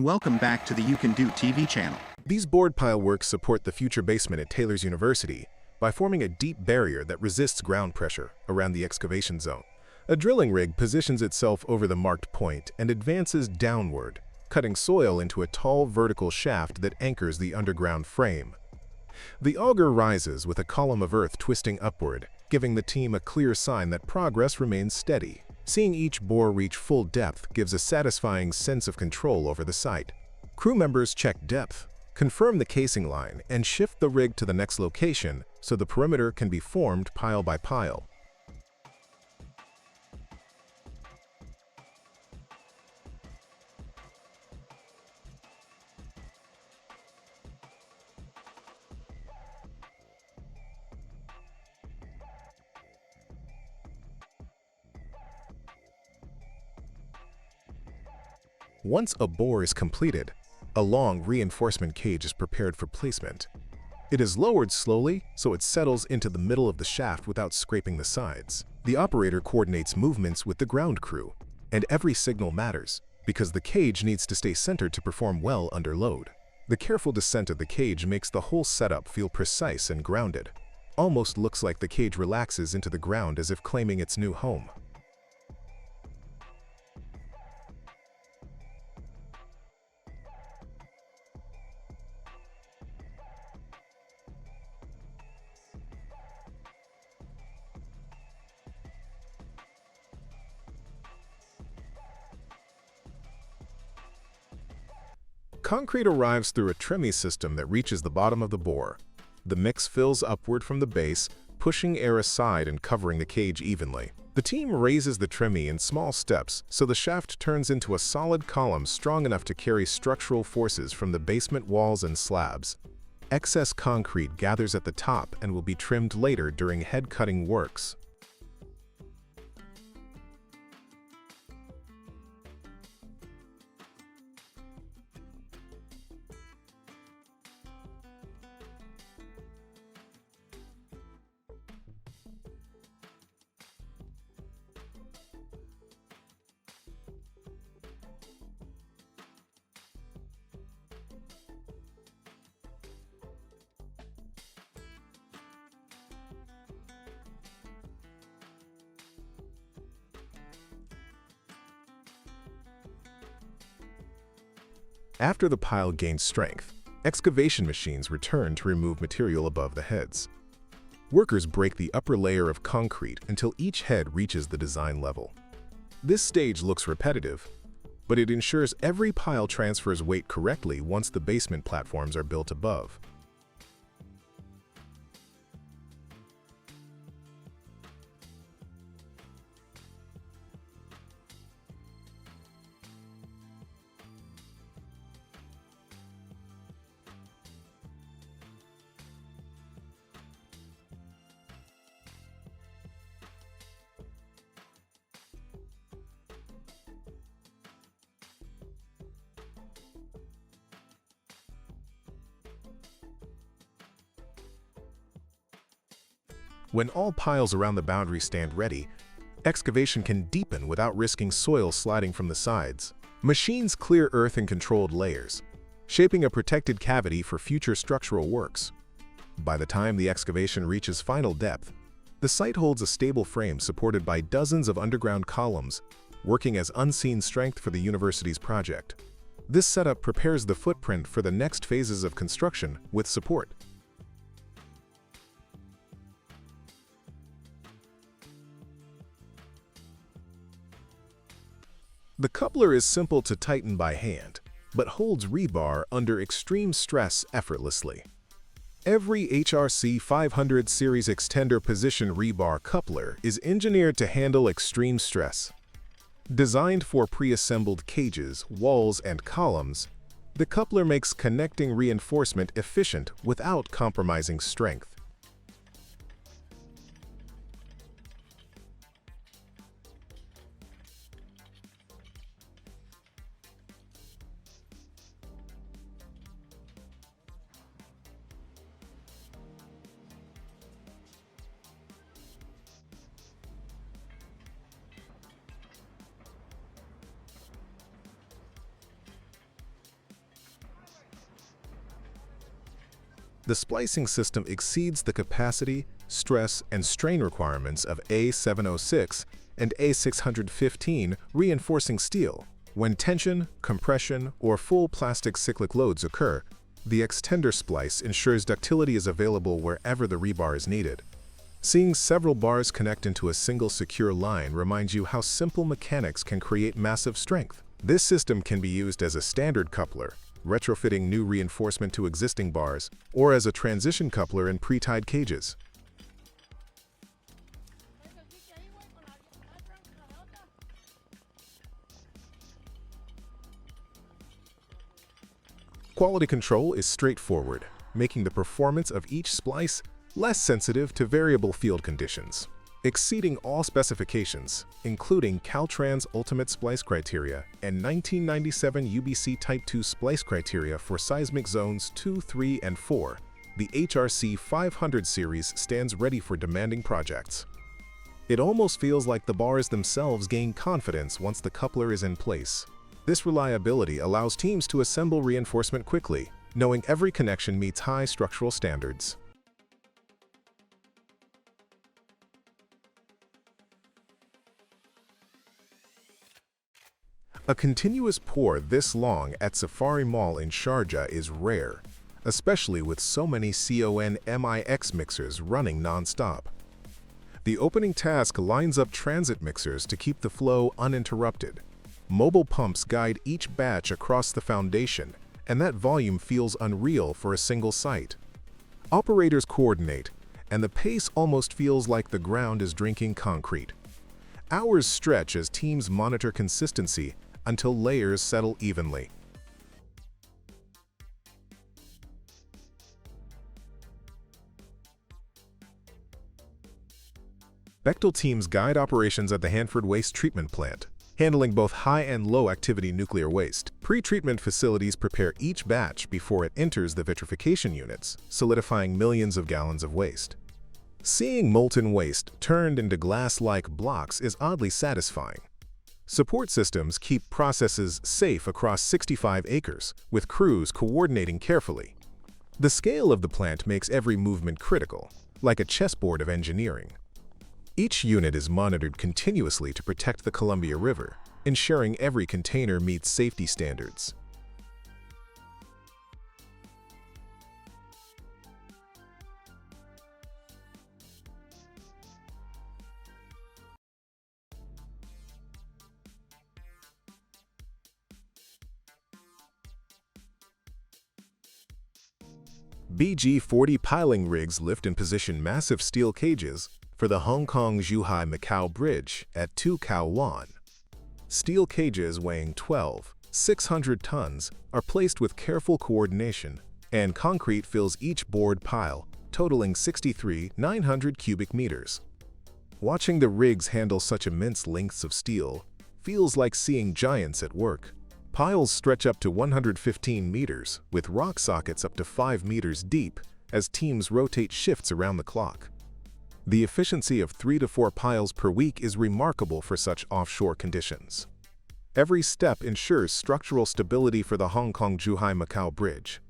Welcome back to the You Can Do TV channel. These board pile works support the future basement at Taylor's University by forming a deep barrier that resists ground pressure around the excavation zone. A drilling rig positions itself over the marked point and advances downward, cutting soil into a tall vertical shaft that anchors the underground frame. The auger rises with a column of earth twisting upward, giving the team a clear sign that progress remains steady. Seeing each bore reach full depth gives a satisfying sense of control over the site. Crew members check depth, confirm the casing line, and shift the rig to the next location so the perimeter can be formed pile by pile. Once a bore is completed, a long reinforcement cage is prepared for placement. It is lowered slowly so it settles into the middle of the shaft without scraping the sides. The operator coordinates movements with the ground crew, and every signal matters because the cage needs to stay centered to perform well under load. The careful descent of the cage makes the whole setup feel precise and grounded. Almost looks like the cage relaxes into the ground as if claiming its new home. Concrete arrives through a tremie system that reaches the bottom of the bore. The mix fills upward from the base, pushing air aside and covering the cage evenly. The team raises the tremie in small steps so the shaft turns into a solid column strong enough to carry structural forces from the basement walls and slabs. Excess concrete gathers at the top and will be trimmed later during head-cutting works. After the pile gains strength, excavation machines return to remove material above the heads. Workers break the upper layer of concrete until each head reaches the design level. This stage looks repetitive, but it ensures every pile transfers weight correctly once the basement platforms are built above. When all piles around the boundary stand ready, excavation can deepen without risking soil sliding from the sides. Machines clear earth in controlled layers, shaping a protected cavity for future structural works. By the time the excavation reaches final depth, the site holds a stable frame supported by dozens of underground columns, working as unseen strength for the university's project. This setup prepares the footprint for the next phases of construction with support. The coupler is simple to tighten by hand, but holds rebar under extreme stress effortlessly. Every HRC 500 series extender position rebar coupler is engineered to handle extreme stress. Designed for pre-assembled cages, walls, and columns, the coupler makes connecting reinforcement efficient without compromising strength. The splicing system exceeds the capacity, stress, and strain requirements of A706 and A615 reinforcing steel. When tension, compression, or full plastic cyclic loads occur, the extender splice ensures ductility is available wherever the rebar is needed. Seeing several bars connect into a single secure line reminds you how simple mechanics can create massive strength. This system can be used as a standard coupler, retrofitting new reinforcement to existing bars, or as a transition coupler in pre-tied cages. Quality control is straightforward, making the performance of each splice less sensitive to variable field conditions. Exceeding all specifications, including Caltrans Ultimate Splice Criteria and 1997 UBC Type 2 Splice Criteria for seismic zones 2, 3, and 4, the HRC 500 series stands ready for demanding projects. It almost feels like the bars themselves gain confidence once the coupler is in place. This reliability allows teams to assemble reinforcement quickly, knowing every connection meets high structural standards. A continuous pour this long at Safari Mall in Sharjah is rare, especially with so many CON-MIX mixers running non-stop. The opening task lines up transit mixers to keep the flow uninterrupted. Mobile pumps guide each batch across the foundation, and that volume feels unreal for a single site. Operators coordinate, and the pace almost feels like the ground is drinking concrete. Hours stretch as teams monitor consistency until layers settle evenly. Bechtel teams guide operations at the Hanford Waste Treatment Plant, handling both high and low activity nuclear waste. Pre-treatment facilities prepare each batch before it enters the vitrification units, solidifying millions of gallons of waste. Seeing molten waste turned into glass-like blocks is oddly satisfying. Support systems keep processes safe across 65 acres, with crews coordinating carefully. The scale of the plant makes every movement critical, like a chessboard of engineering. Each unit is monitored continuously to protect the Columbia River, ensuring every container meets safety standards. BG-40 piling rigs lift and position massive steel cages for the Hong Kong-Zhuhai-Macau Bridge at 2 Cao Wan. Steel cages weighing 600 tons are placed with careful coordination, and concrete fills each board pile, totaling 900 cubic meters. Watching the rigs handle such immense lengths of steel feels like seeing giants at work. Piles stretch up to 115 meters, with rock sockets up to 5 meters deep as teams rotate shifts around the clock. The efficiency of 3 to 4 piles per week is remarkable for such offshore conditions. Every step ensures structural stability for the Hong Kong-Zhuhai-Macau Bridge.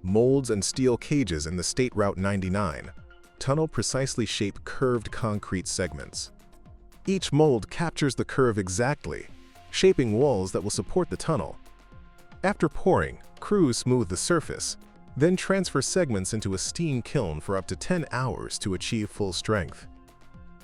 Molds and steel cages in the State Route 99 tunnel precisely shape curved concrete segments. Each mold captures the curve exactly, shaping walls that will support the tunnel. After pouring, crews smooth the surface, then transfer segments into a steam kiln for up to 10 hours to achieve full strength.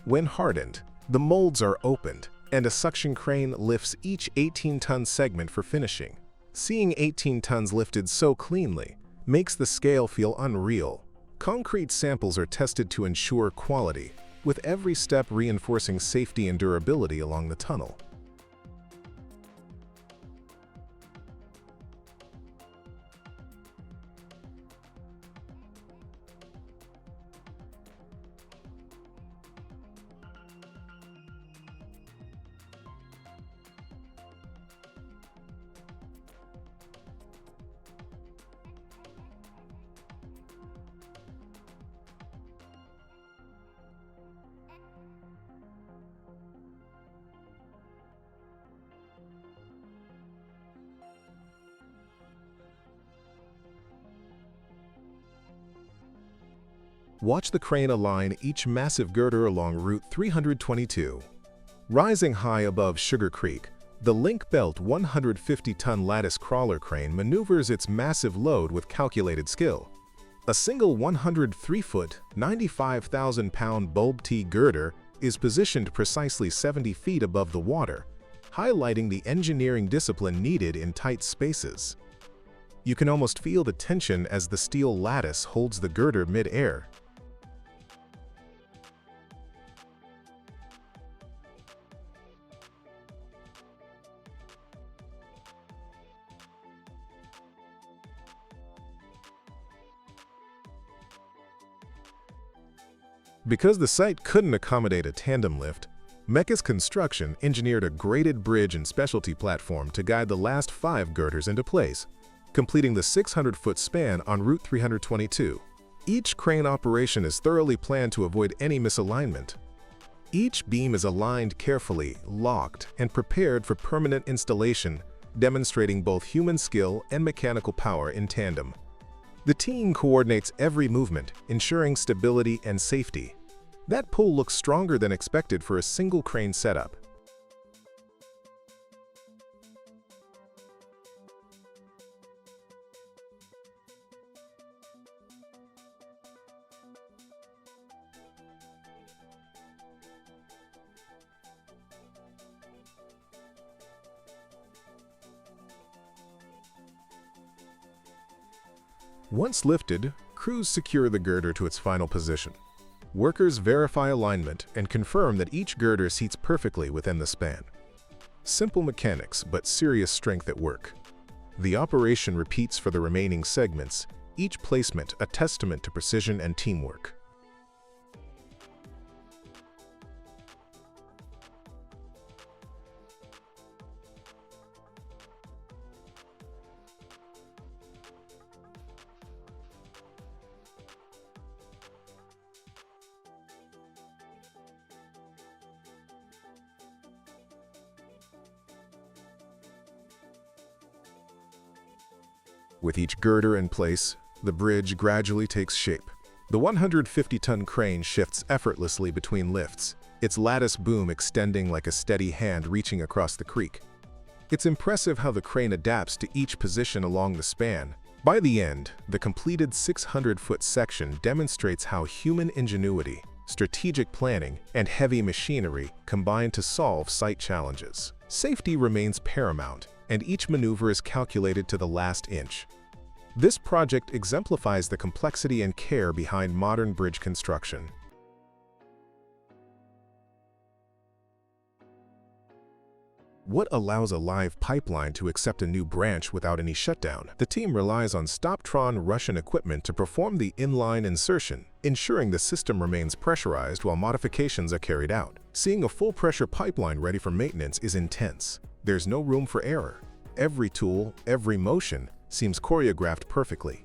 When hardened, the molds are opened, and a suction crane lifts each 18-ton segment for finishing. Seeing 18 tons lifted so cleanly makes the scale feel unreal. Concrete samples are tested to ensure quality, with every step reinforcing safety and durability along the tunnel. Watch the crane align each massive girder along Route 322. Rising high above Sugar Creek, the Link Belt 150-ton lattice crawler crane maneuvers its massive load with calculated skill. A single 103-foot, 95,000-pound bulb T girder is positioned precisely 70 feet above the water, highlighting the engineering discipline needed in tight spaces. You can almost feel the tension as the steel lattice holds the girder mid-air. Because the site couldn't accommodate a tandem lift, Mecca's construction engineered a graded bridge and specialty platform to guide the last 5 girders into place, completing the 600-foot span on Route 322. Each crane operation is thoroughly planned to avoid any misalignment. Each beam is aligned carefully, locked, and prepared for permanent installation, demonstrating both human skill and mechanical power in tandem. The team coordinates every movement, ensuring stability and safety. That pull looks stronger than expected for a single crane setup. Once lifted, crews secure the girder to its final position. Workers verify alignment and confirm that each girder seats perfectly within the span. Simple mechanics, but serious strength at work. The operation repeats for the remaining segments, each placement a testament to precision and teamwork. With each girder in place, the bridge gradually takes shape. The 150-ton crane shifts effortlessly between lifts, its lattice boom extending like a steady hand reaching across the creek. It's impressive how the crane adapts to each position along the span. By the end, the completed 600-foot section demonstrates how human ingenuity, strategic planning, and heavy machinery combine to solve site challenges. Safety remains paramount, and each maneuver is calculated to the last inch. This project exemplifies the complexity and care behind modern bridge construction. What allows a live pipeline to accept a new branch without any shutdown? The team relies on Stoptron Russian equipment to perform the inline insertion, ensuring the system remains pressurized while modifications are carried out. Seeing a full-pressure pipeline ready for maintenance is intense. There's no room for error. Every tool, every motion, seems choreographed perfectly.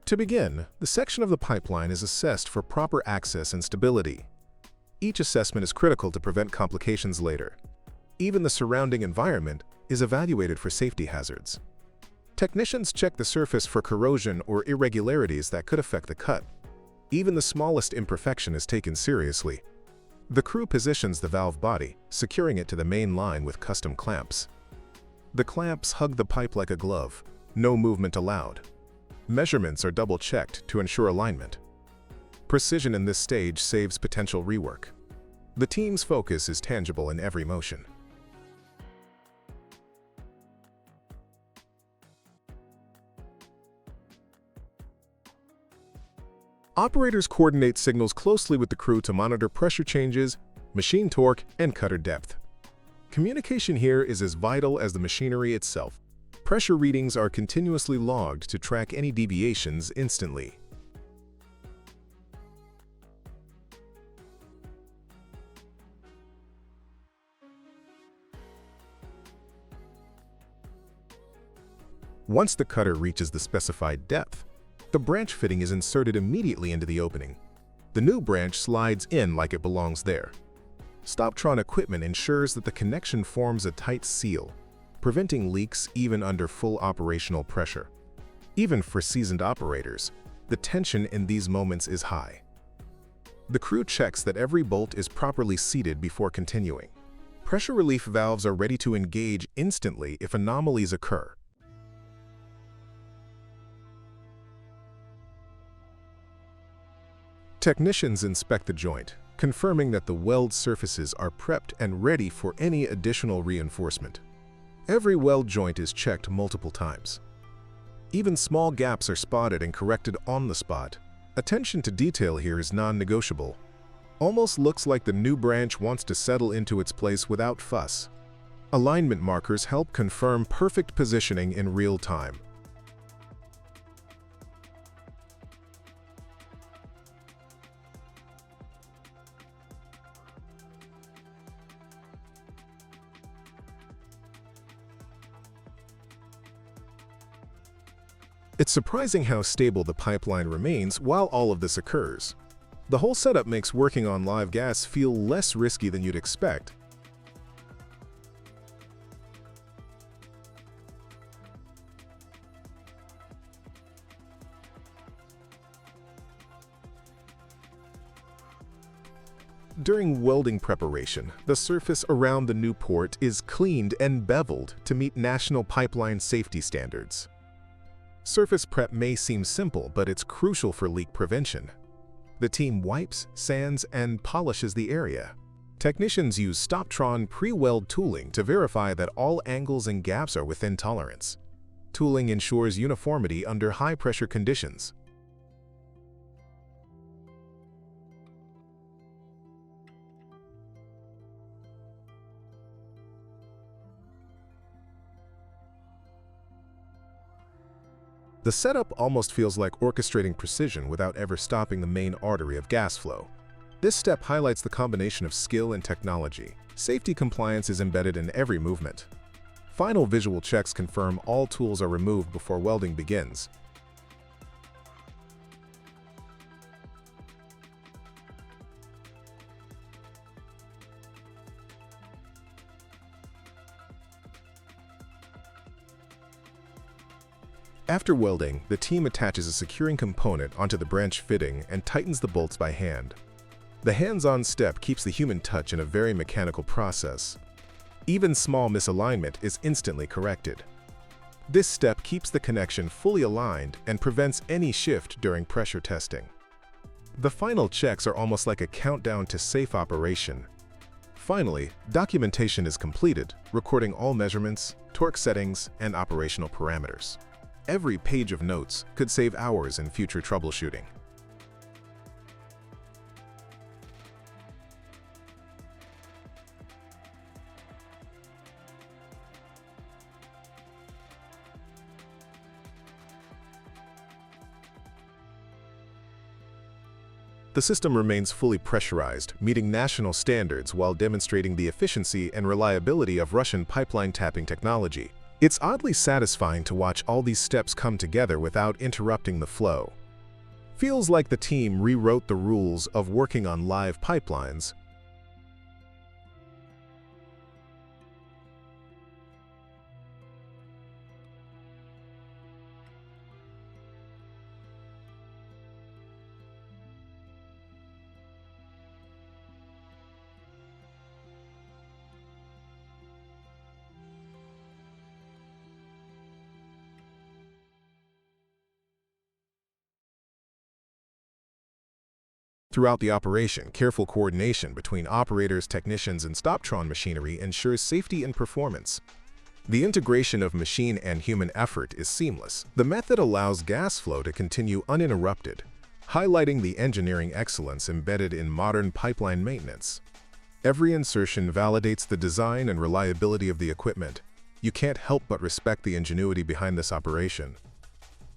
To begin, the section of the pipeline is assessed for proper access and stability. Each assessment is critical to prevent complications later. Even the surrounding environment is evaluated for safety hazards. Technicians check the surface for corrosion or irregularities that could affect the cut. Even the smallest imperfection is taken seriously. The crew positions the valve body, securing it to the main line with custom clamps. The clamps hug the pipe like a glove, no movement allowed. Measurements are double-checked to ensure alignment. Precision in this stage saves potential rework. The team's focus is tangible in every motion. Operators coordinate signals closely with the crew to monitor pressure changes, machine torque, and cutter depth. Communication here is as vital as the machinery itself. Pressure readings are continuously logged to track any deviations instantly. Once the cutter reaches the specified depth, the branch fitting is inserted immediately into the opening. The new branch slides in like it belongs there. Stoptron equipment ensures that the connection forms a tight seal, preventing leaks even under full operational pressure. Even for seasoned operators, the tension in these moments is high. The crew checks that every bolt is properly seated before continuing. Pressure relief valves are ready to engage instantly if anomalies occur. Technicians inspect the joint, confirming that the weld surfaces are prepped and ready for any additional reinforcement. Every weld joint is checked multiple times. Even small gaps are spotted and corrected on the spot. Attention to detail here is non-negotiable. Almost looks like the new branch wants to settle into its place without fuss. Alignment markers help confirm perfect positioning in real time. It's surprising how stable the pipeline remains while all of this occurs. The whole setup makes working on live gas feel less risky than you'd expect. During welding preparation, the surface around the new port is cleaned and beveled to meet national pipeline safety standards. Surface prep may seem simple, but it's crucial for leak prevention. The team wipes, sands, and polishes the area. Technicians use Stoptron pre-weld tooling to verify that all angles and gaps are within tolerance. Tooling ensures uniformity under high-pressure conditions. The setup almost feels like orchestrating precision without ever stopping the main artery of gas flow. This step highlights the combination of skill and technology. Safety compliance is embedded in every movement. Final visual checks confirm all tools are removed before welding begins. After welding, the team attaches a securing component onto the branch fitting and tightens the bolts by hand. The hands-on step keeps the human touch in a very mechanical process. Even small misalignment is instantly corrected. This step keeps the connection fully aligned and prevents any shift during pressure testing. The final checks are almost like a countdown to safe operation. Finally, documentation is completed, recording all measurements, torque settings, and operational parameters. Every page of notes could save hours in future troubleshooting. The system remains fully pressurized, meeting national standards while demonstrating the efficiency and reliability of Russian pipeline tapping technology. It's oddly satisfying to watch all these steps come together without interrupting the flow. Feels like the team rewrote the rules of working on live pipelines. Throughout the operation, careful coordination between operators, technicians, and Stoptron machinery ensures safety and performance. The integration of machine and human effort is seamless. The method allows gas flow to continue uninterrupted, highlighting the engineering excellence embedded in modern pipeline maintenance. Every insertion validates the design and reliability of the equipment. You can't help but respect the ingenuity behind this operation.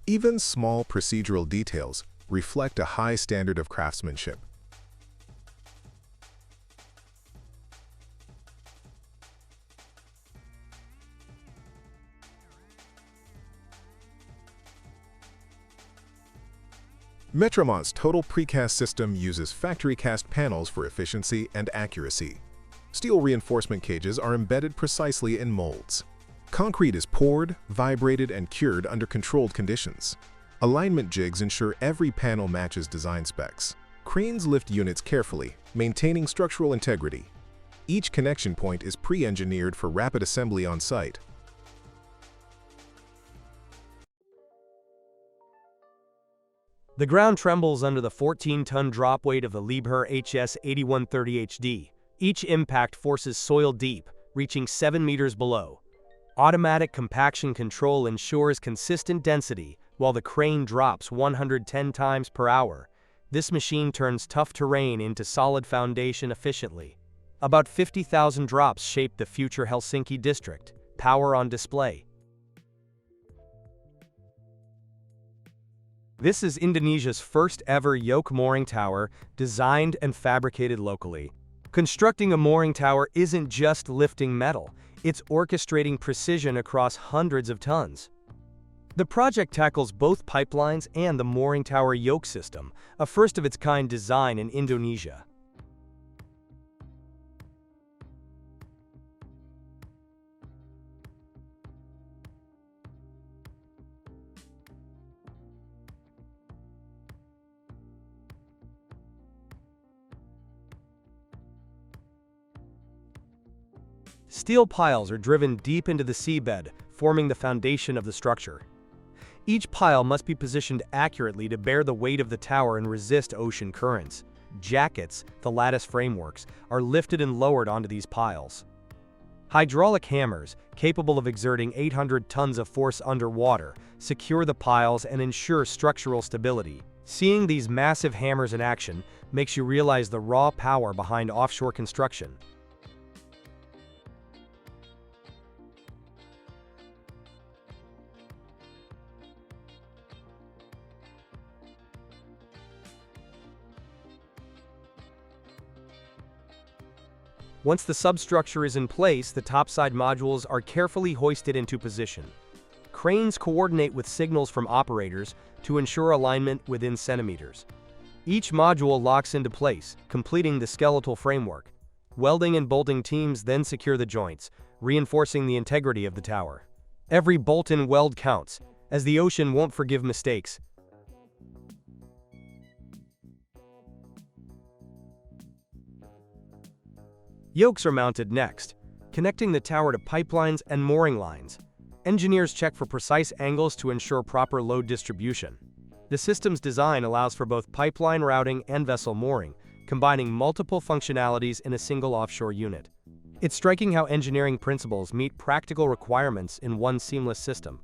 Even small procedural details reflect a high standard of craftsmanship. Metromont's total precast system uses factory cast panels for efficiency and accuracy. Steel reinforcement cages are embedded precisely in molds. Concrete is poured, vibrated, and cured under controlled conditions. Alignment jigs ensure every panel matches design specs. Cranes lift units carefully, maintaining structural integrity. Each connection point is pre-engineered for rapid assembly on site. The ground trembles under the 14-ton drop weight of the Rebar HS 8130 HD. Each impact forces soil deep, reaching 7 meters below. Automatic compaction control ensures consistent density, while the crane drops 110 times per hour. This machine turns tough terrain into solid foundation efficiently. About 50,000 drops shape the future Helsinki district. Power on display. This is Indonesia's first ever yoke mooring tower, designed and fabricated locally. Constructing a mooring tower isn't just lifting metal, it's orchestrating precision across hundreds of tons. The project tackles both pipelines and the mooring tower yoke system, a first-of-its-kind design in Indonesia. Steel piles are driven deep into the seabed, forming the foundation of the structure. Each pile must be positioned accurately to bear the weight of the tower and resist ocean currents. Jackets, the lattice frameworks, are lifted and lowered onto these piles. Hydraulic hammers, capable of exerting 800 tons of force underwater, secure the piles and ensure structural stability. Seeing these massive hammers in action makes you realize the raw power behind offshore construction. Once the substructure is in place, the topside modules are carefully hoisted into position. Cranes coordinate with signals from operators to ensure alignment within centimeters. Each module locks into place, completing the skeletal framework. Welding and bolting teams then secure the joints, reinforcing the integrity of the tower. Every bolt and weld counts, as the ocean won't forgive mistakes. Yokes are mounted next, connecting the tower to pipelines and mooring lines. Engineers check for precise angles to ensure proper load distribution. The system's design allows for both pipeline routing and vessel mooring, combining multiple functionalities in a single offshore unit. It's striking how engineering principles meet practical requirements in one seamless system.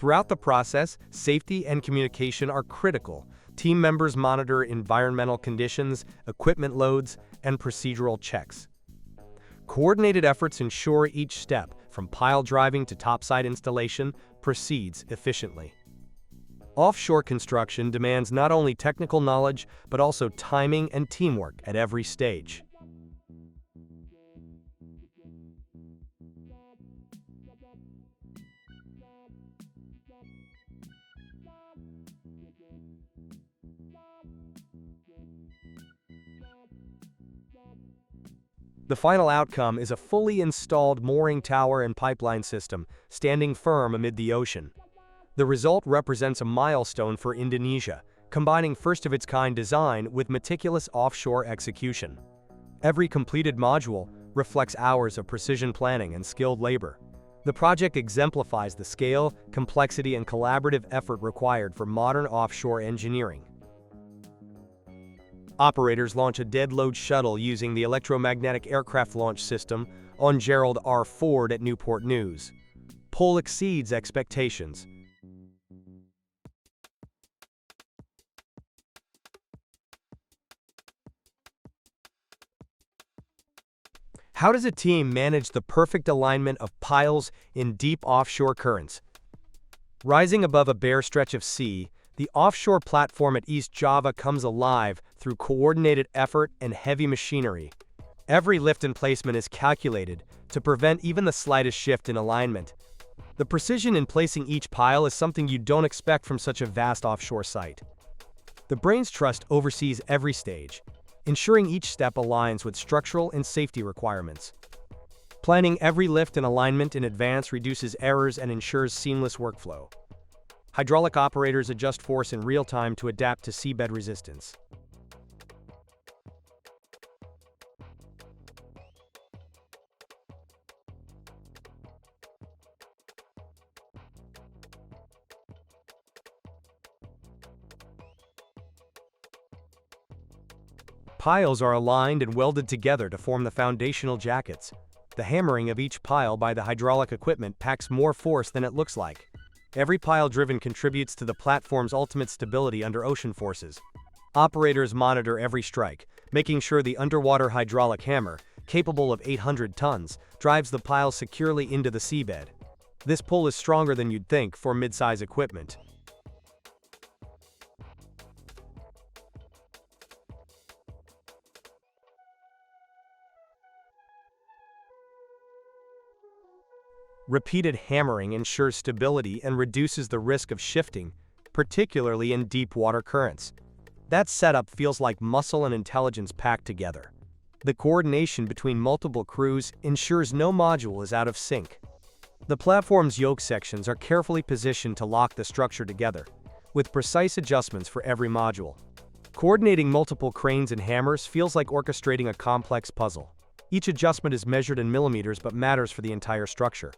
Throughout the process, safety and communication are critical. Team members monitor environmental conditions, equipment loads, and procedural checks. Coordinated efforts ensure each step, from pile driving to topside installation, proceeds efficiently. Offshore construction demands not only technical knowledge, but also timing and teamwork at every stage. The final outcome is a fully installed mooring tower and pipeline system, standing firm amid the ocean. The result represents a milestone for Indonesia, combining first-of-its-kind design with meticulous offshore execution. Every completed module reflects hours of precision planning and skilled labor. The project exemplifies the scale, complexity, and collaborative effort required for modern offshore engineering. Operators launch a dead-load shuttle using the electromagnetic aircraft launch system on Gerald R. Ford at Newport News. Pull exceeds expectations. How does a team manage the perfect alignment of piles in deep offshore currents? Rising above a bare stretch of sea, the offshore platform at East Java comes alive through coordinated effort and heavy machinery. Every lift and placement is calculated to prevent even the slightest shift in alignment. The precision in placing each pile is something you don't expect from such a vast offshore site. The Brains Trust oversees every stage, ensuring each step aligns with structural and safety requirements. Planning every lift and alignment in advance reduces errors and ensures seamless workflow. Hydraulic operators adjust force in real time to adapt to seabed resistance. Piles are aligned and welded together to form the foundational jackets. The hammering of each pile by the hydraulic equipment packs more force than it looks like. Every pile driven contributes to the platform's ultimate stability under ocean forces. Operators monitor every strike, making sure the underwater hydraulic hammer, capable of 800 tons, drives the pile securely into the seabed. This pull is stronger than you'd think for mid-size equipment. Repeated hammering ensures stability and reduces the risk of shifting, particularly in deep water currents. That setup feels like muscle and intelligence packed together. The coordination between multiple crews ensures no module is out of sync. The platform's yoke sections are carefully positioned to lock the structure together, with precise adjustments for every module. Coordinating multiple cranes and hammers feels like orchestrating a complex puzzle. Each adjustment is measured in millimeters but matters for the entire structure.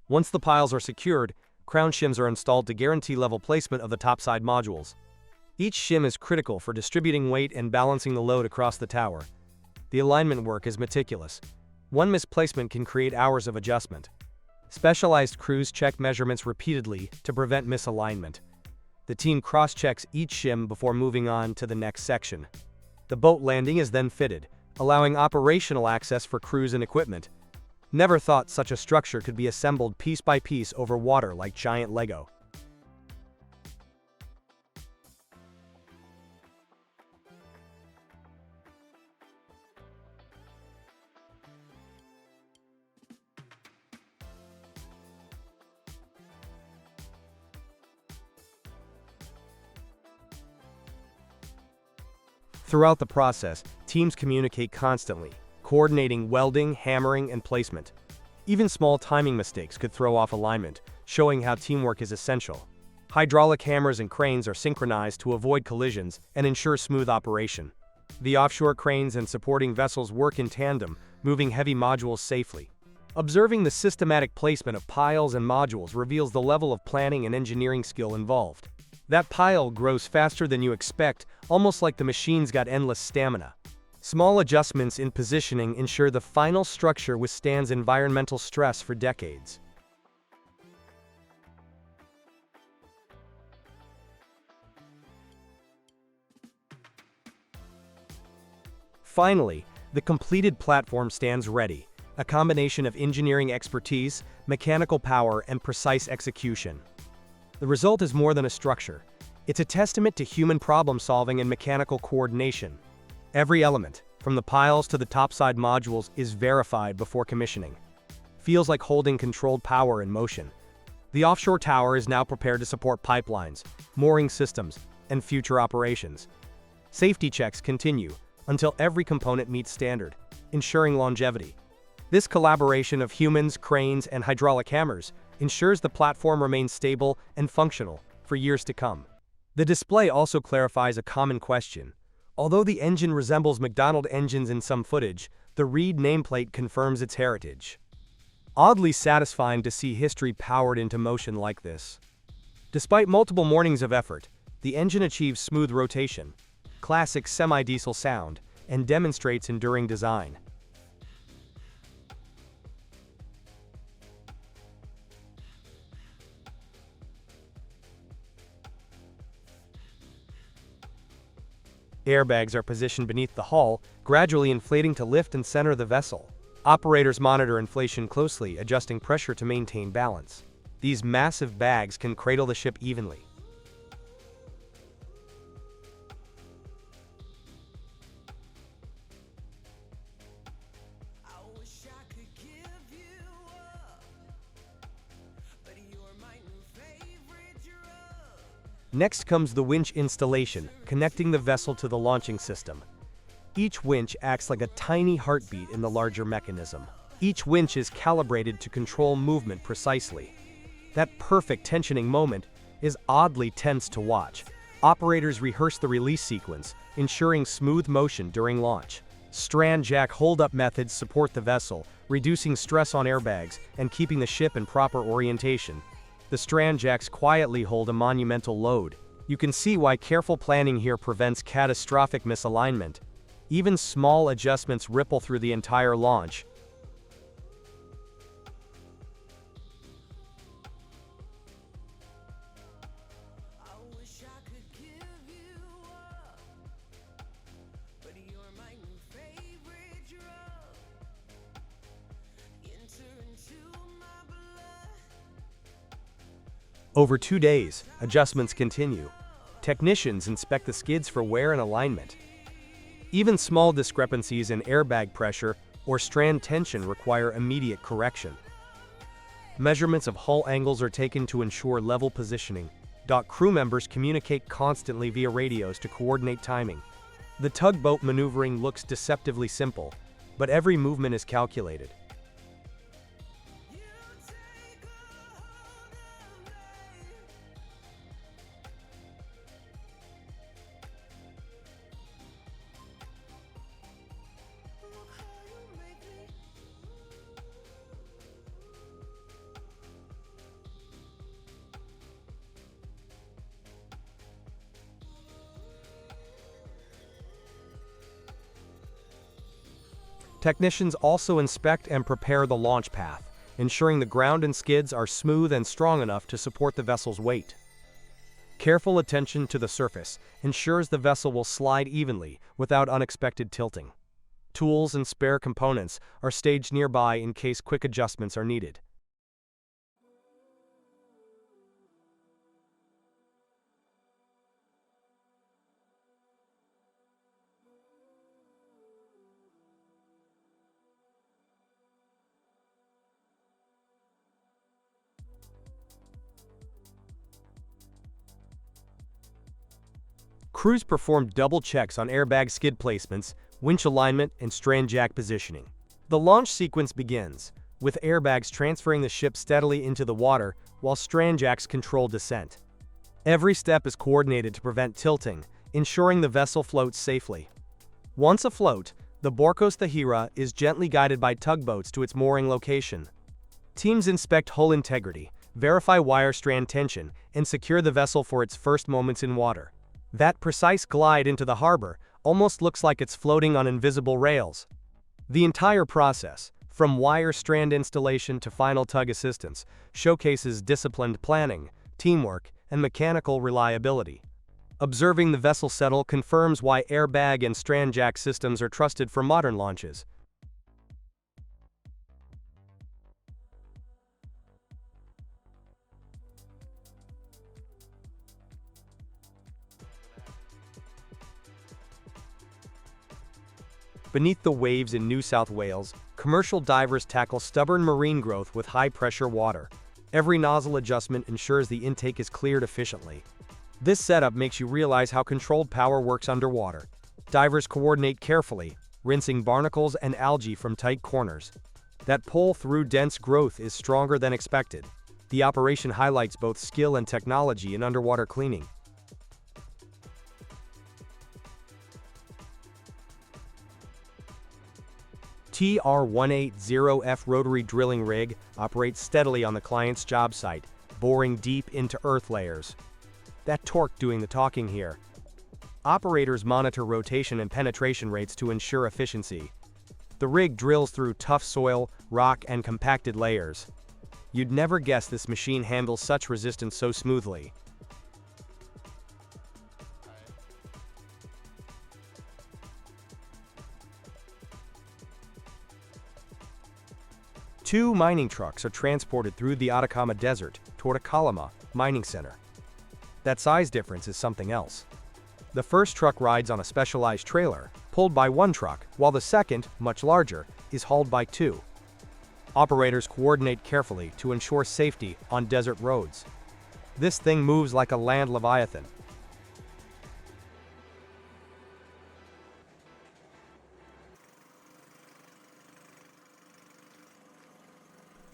Once the piles are secured, crown shims are installed to guarantee level placement of the topside modules. Each shim is critical for distributing weight and balancing the load across the tower. The alignment work is meticulous. One misplacement can create hours of adjustment. Specialized crews check measurements repeatedly to prevent misalignment. The team cross-checks each shim before moving on to the next section. The boat landing is then fitted, allowing operational access for crews and equipment. Never thought such a structure could be assembled piece by piece over water like giant Lego. Throughout the process, teams communicate constantly, coordinating welding, hammering, and placement. Even small timing mistakes could throw off alignment, showing how teamwork is essential. Hydraulic hammers and cranes are synchronized to avoid collisions and ensure smooth operation. The offshore cranes and supporting vessels work in tandem, moving heavy modules safely. Observing the systematic placement of piles and modules reveals the level of planning and engineering skill involved. That pile grows faster than you expect, almost like the machine's got endless stamina. Small adjustments in positioning ensure the final structure withstands environmental stress for decades. Finally, the completed platform stands ready, a combination of engineering expertise, mechanical power, and precise execution. The result is more than a structure. It's a testament to human problem-solving and mechanical coordination. Every element, from the piles to the topside modules, is verified before commissioning. Feels like holding controlled power in motion. The offshore tower is now prepared to support pipelines, mooring systems, and future operations. Safety checks continue until every component meets standard, ensuring longevity. This collaboration of humans, cranes, and hydraulic hammers ensures the platform remains stable and functional for years to come. The display also clarifies a common question. Although the engine resembles McDonnell engines in some footage, the Reed nameplate confirms its heritage. Oddly satisfying to see history powered into motion like this. Despite multiple mornings of effort, the engine achieves smooth rotation, classic semi-diesel sound, and demonstrates enduring design. Airbags are positioned beneath the hull, gradually inflating to lift and center the vessel. Operators monitor inflation closely, adjusting pressure to maintain balance. These massive bags can cradle the ship evenly. Next comes the winch installation, connecting the vessel to the launching system. Each winch acts like a tiny heartbeat in the larger mechanism. Each winch is calibrated to control movement precisely. That perfect tensioning moment is oddly tense to watch. Operators rehearse the release sequence, ensuring smooth motion during launch. Strand jack hold-up methods support the vessel, reducing stress on airbags and keeping the ship in proper orientation. The strand jacks quietly hold a monumental load. You can see why careful planning here prevents catastrophic misalignment. Even small adjustments ripple through the entire launch. Over 2 days, adjustments continue. Technicians inspect the skids for wear and alignment. Even small discrepancies in airbag pressure or strand tension require immediate correction. Measurements of hull angles are taken to ensure level positioning. Dock crew members communicate constantly via radios to coordinate timing. The tugboat maneuvering looks deceptively simple, but every movement is calculated. Technicians also inspect and prepare the launch path, ensuring the ground and skids are smooth and strong enough to support the vessel's weight. Careful attention to the surface ensures the vessel will slide evenly without unexpected tilting. Tools and spare components are staged nearby in case quick adjustments are needed. Crews perform double checks on airbag skid placements, winch alignment, and strand jack positioning. The launch sequence begins, with airbags transferring the ship steadily into the water while strand jacks control descent. Every step is coordinated to prevent tilting, ensuring the vessel floats safely. Once afloat, the Barcos Thahira is gently guided by tugboats to its mooring location. Teams inspect hull integrity, verify wire strand tension, and secure the vessel for its first moments in water. That precise glide into the harbor almost looks like it's floating on invisible rails. The entire process, from wire strand installation to final tug assistance, showcases disciplined planning, teamwork, and mechanical reliability. Observing the vessel settle confirms why airbag and strand jack systems are trusted for modern launches. Beneath the waves in New South Wales, commercial divers tackle stubborn marine growth with high-pressure water. Every nozzle adjustment ensures the intake is cleared efficiently. This setup makes you realize how controlled power works underwater. Divers coordinate carefully, rinsing barnacles and algae from tight corners. That pull through dense growth is stronger than expected. The operation highlights both skill and technology in underwater cleaning. TR-180F rotary drilling rig operates steadily on the client's job site, boring deep into earth layers. That torque doing the talking here. Operators monitor rotation and penetration rates to ensure efficiency. The rig drills through tough soil, rock, and compacted layers. You'd never guess this machine handles such resistance so smoothly. Two mining trucks are transported through the Atacama Desert toward a Calama mining center. That size difference is something else. The first truck rides on a specialized trailer, pulled by one truck, while the second, much larger, is hauled by two. Operators coordinate carefully to ensure safety on desert roads. This thing moves like a land leviathan.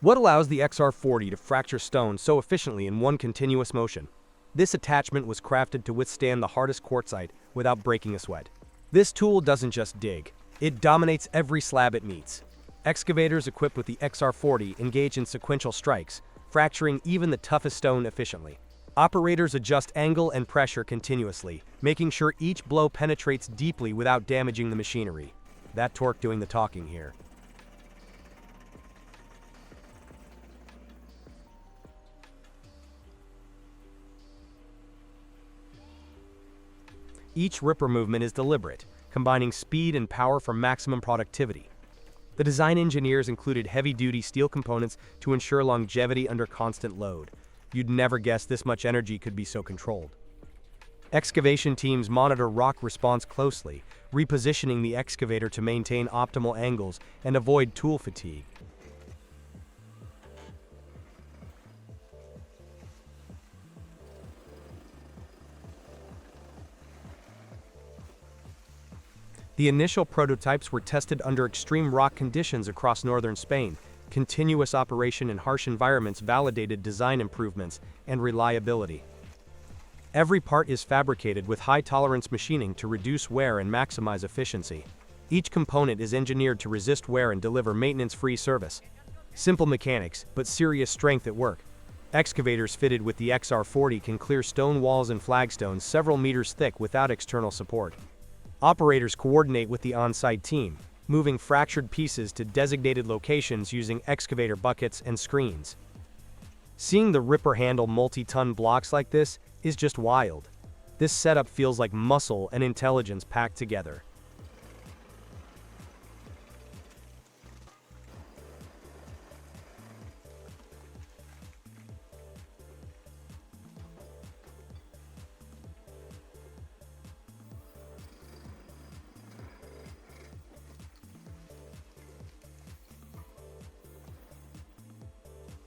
What allows the XR40 to fracture stone so efficiently in one continuous motion? This attachment was crafted to withstand the hardest quartzite without breaking a sweat. This tool doesn't just dig, it dominates every slab it meets. Excavators equipped with the XR40 engage in sequential strikes, fracturing even the toughest stone efficiently. Operators adjust angle and pressure continuously, making sure each blow penetrates deeply without damaging the machinery. That torque doing the talking here. Each ripper movement is deliberate, combining speed and power for maximum productivity. The design engineers included heavy-duty steel components to ensure longevity under constant load. You'd never guess this much energy could be so controlled. Excavation teams monitor rock response closely, repositioning the excavator to maintain optimal angles and avoid tool fatigue. The initial prototypes were tested under extreme rock conditions across northern Spain. Continuous operation in harsh environments validated design improvements and reliability. Every part is fabricated with high-tolerance machining to reduce wear and maximize efficiency. Each component is engineered to resist wear and deliver maintenance-free service. Simple mechanics, but serious strength at work. Excavators fitted with the XR40 can clear stone walls and flagstones several meters thick without external support. Operators coordinate with the on-site team, moving fractured pieces to designated locations using excavator buckets and screens. Seeing the ripper handle multi-ton blocks like this is just wild. This setup feels like muscle and intelligence packed together.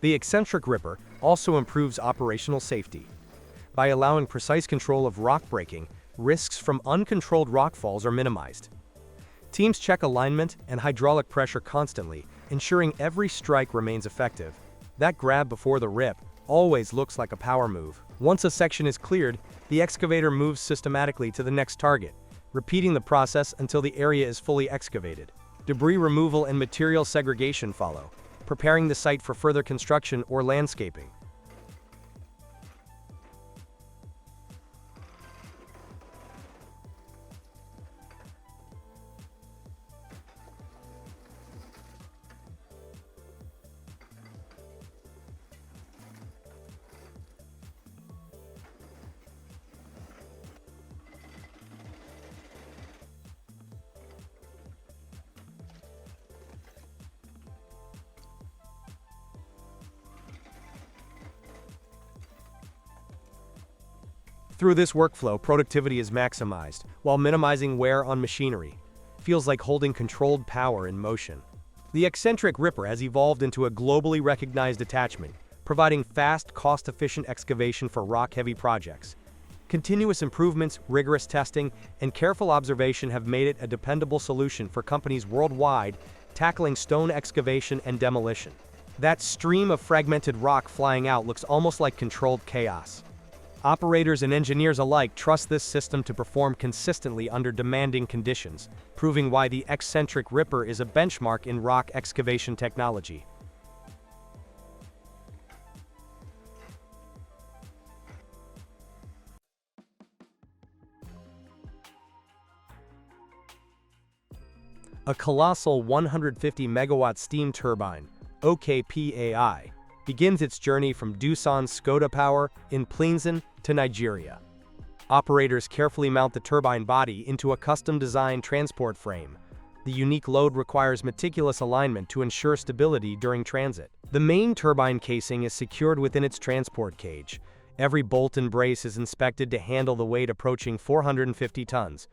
The eccentric ripper also improves operational safety. By allowing precise control of rock breaking, risks from uncontrolled rockfalls are minimized. Teams check alignment and hydraulic pressure constantly, ensuring every strike remains effective. That grab before the rip always looks like a power move. Once a section is cleared, the excavator moves systematically to the next target, repeating the process until the area is fully excavated. Debris removal and material segregation follow, preparing the site for further construction or landscaping. Through this workflow, productivity is maximized, while minimizing wear on machinery. Feels like holding controlled power in motion. The eccentric ripper has evolved into a globally recognized attachment, providing fast, cost-efficient excavation for rock-heavy projects. Continuous improvements, rigorous testing, and careful observation have made it a dependable solution for companies worldwide tackling stone excavation and demolition. That stream of fragmented rock flying out looks almost like controlled chaos. Operators and engineers alike trust this system to perform consistently under demanding conditions, proving why the eccentric Ripper is a benchmark in rock excavation technology. A colossal 150 megawatt steam turbine, OKPAI, begins its journey from Doosan's Skoda Power in Plinzen to Nigeria. Operators carefully mount the turbine body into a custom-designed transport frame. The unique load requires meticulous alignment to ensure stability during transit. The main turbine casing is secured within its transport cage. Every bolt and brace is inspected to handle the weight approaching 450 tons.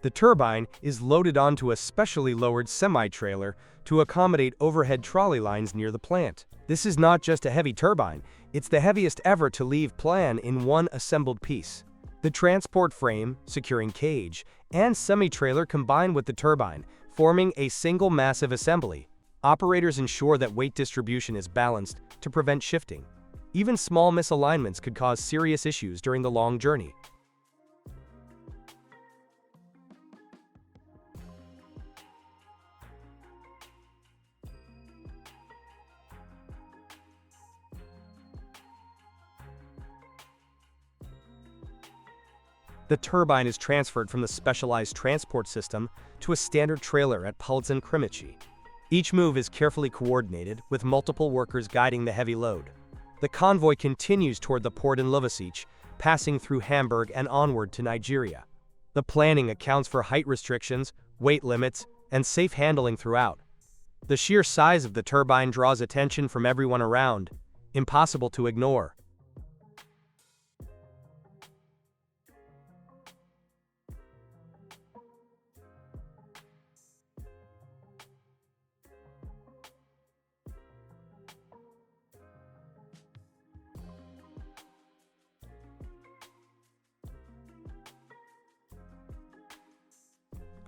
The turbine is loaded onto a specially lowered semi-trailer to accommodate overhead trolley lines near the plant. This is not just a heavy turbine, it's the heaviest ever to leave plan in one assembled piece. The transport frame, securing cage, and semi-trailer combine with the turbine, forming a single massive assembly. Operators ensure that weight distribution is balanced to prevent shifting. Even small misalignments could cause serious issues during the long journey. The turbine is transferred from the specialized transport system to a standard trailer at Pulzen Krimici. Each move is carefully coordinated, with multiple workers guiding the heavy load. The convoy continues toward the port in Lovosice, passing through Hamburg and onward to Nigeria. The planning accounts for height restrictions, weight limits, and safe handling throughout. The sheer size of the turbine draws attention from everyone around, impossible to ignore.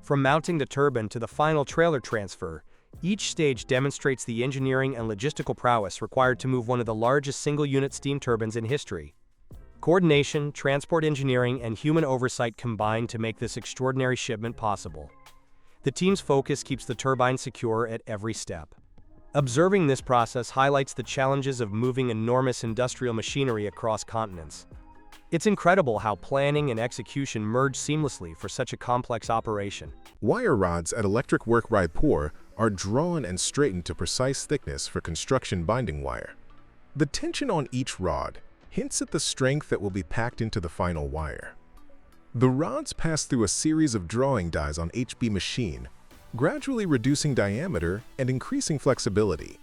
From mounting the turbine to the final trailer transfer, each stage demonstrates the engineering and logistical prowess required to move one of the largest single-unit steam turbines in history. Coordination, transport engineering, and human oversight combine to make this extraordinary shipment possible. The team's focus keeps the turbine secure at every step. Observing this process highlights the challenges of moving enormous industrial machinery across continents. It's incredible how planning and execution merge seamlessly for such a complex operation. Wire rods at Electric Work Raipur are drawn and straightened to precise thickness for construction binding wire. The tension on each rod hints at the strength that will be packed into the final wire. The rods pass through a series of drawing dies on HB machine, gradually reducing diameter and increasing flexibility.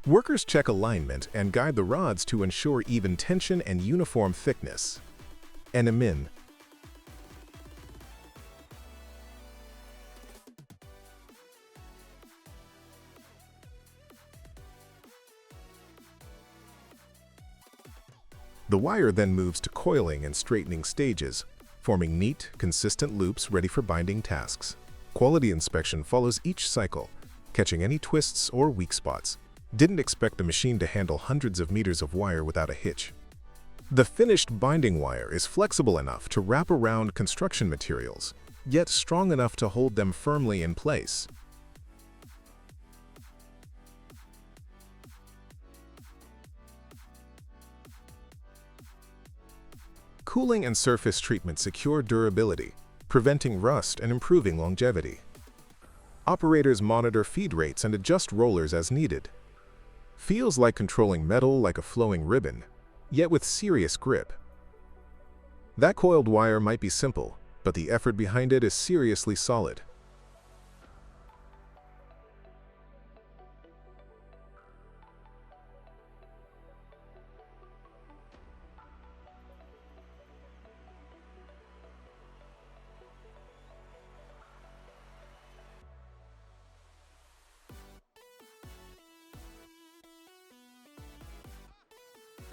Workers check alignment and guide the rods to ensure even tension and uniform thickness. Enemin. The wire then moves to coiling and straightening stages, forming neat, consistent loops ready for binding tasks. Quality inspection follows each cycle, catching any twists or weak spots. Didn't expect the machine to handle hundreds of meters of wire without a hitch. The finished binding wire is flexible enough to wrap around construction materials, yet strong enough to hold them firmly in place. Cooling and surface treatment secure durability, preventing rust and improving longevity. Operators monitor feed rates and adjust rollers as needed. Feels like controlling metal like a flowing ribbon, yet with serious grip. That coiled wire might be simple, but the effort behind it is seriously solid.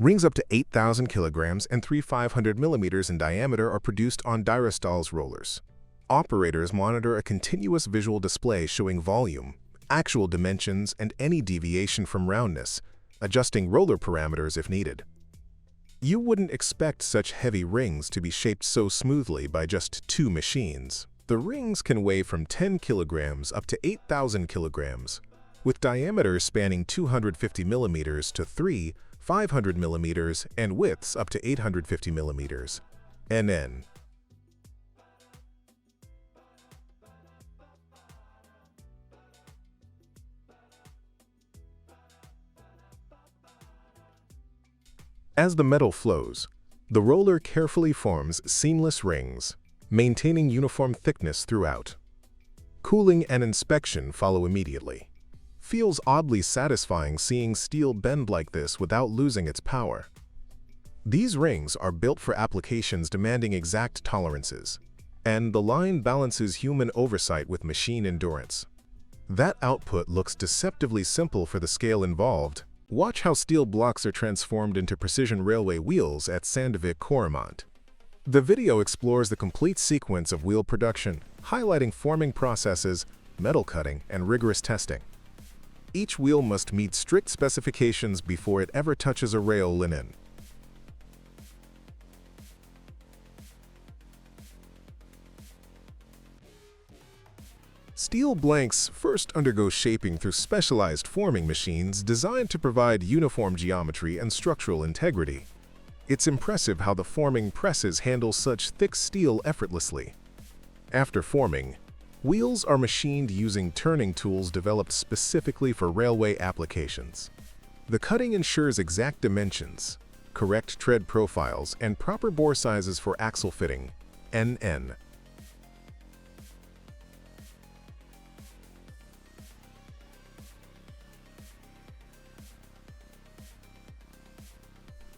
Rings up to 8,000 kilograms and 3,500 millimeters in diameter are produced on Dyrastal's rollers. Operators monitor a continuous visual display showing volume, actual dimensions, and any deviation from roundness, adjusting roller parameters if needed. You wouldn't expect such heavy rings to be shaped so smoothly by just 2 machines. The rings can weigh from 10 kilograms up to 8,000 kilograms, with diameters spanning 250 millimeters to 500 millimeters and widths up to 850 millimeters. NN. As the metal flows, the roller carefully forms seamless rings, maintaining uniform thickness throughout. Cooling and inspection follow immediately. Feels oddly satisfying seeing steel bend like this without losing its power. These rings are built for applications demanding exact tolerances, and the line balances human oversight with machine endurance. That output looks deceptively simple for the scale involved. Watch how steel blocks are transformed into precision railway wheels at Sandvik Coromant. The video explores the complete sequence of wheel production, highlighting forming processes, metal cutting, and rigorous testing. Each wheel must meet strict specifications before it ever touches a rail linen. Steel blanks first undergo shaping through specialized forming machines designed to provide uniform geometry and structural integrity. It's impressive how the forming presses handle such thick steel effortlessly. After forming, wheels are machined using turning tools developed specifically for railway applications. The cutting ensures exact dimensions, correct tread profiles, and proper bore sizes for axle fitting. NN.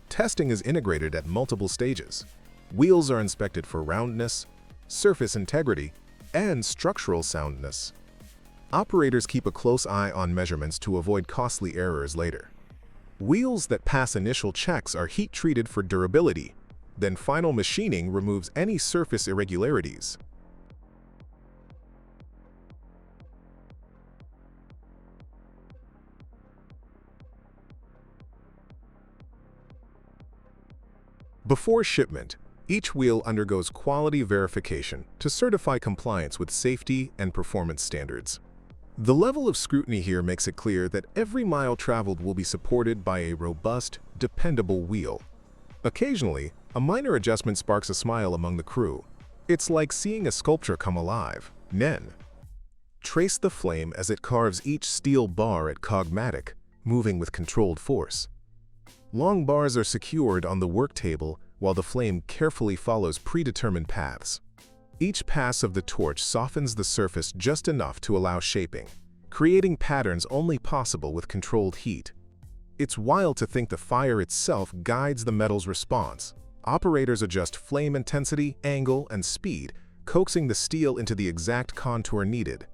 Testing is integrated at multiple stages. Wheels are inspected for roundness, surface integrity, and structural soundness. Operators keep a close eye on measurements to avoid costly errors later. Wheels that pass initial checks are heat-treated for durability, then final machining removes any surface irregularities. Before shipment, each wheel undergoes quality verification to certify compliance with safety and performance standards. The level of scrutiny here makes it clear that every mile traveled will be supported by a robust, dependable wheel. Occasionally, a minor adjustment sparks a smile among the crew. It's like seeing a sculpture come alive. Nen. Trace the flame as it carves each steel bar at Cogmatic, moving with controlled force. Long bars are secured on the work table while the flame carefully follows predetermined paths. Each pass of the torch softens the surface just enough to allow shaping, creating patterns only possible with controlled heat. It's wild to think the fire itself guides the metal's response. Operators adjust flame intensity, angle, and speed, coaxing the steel into the exact contour needed.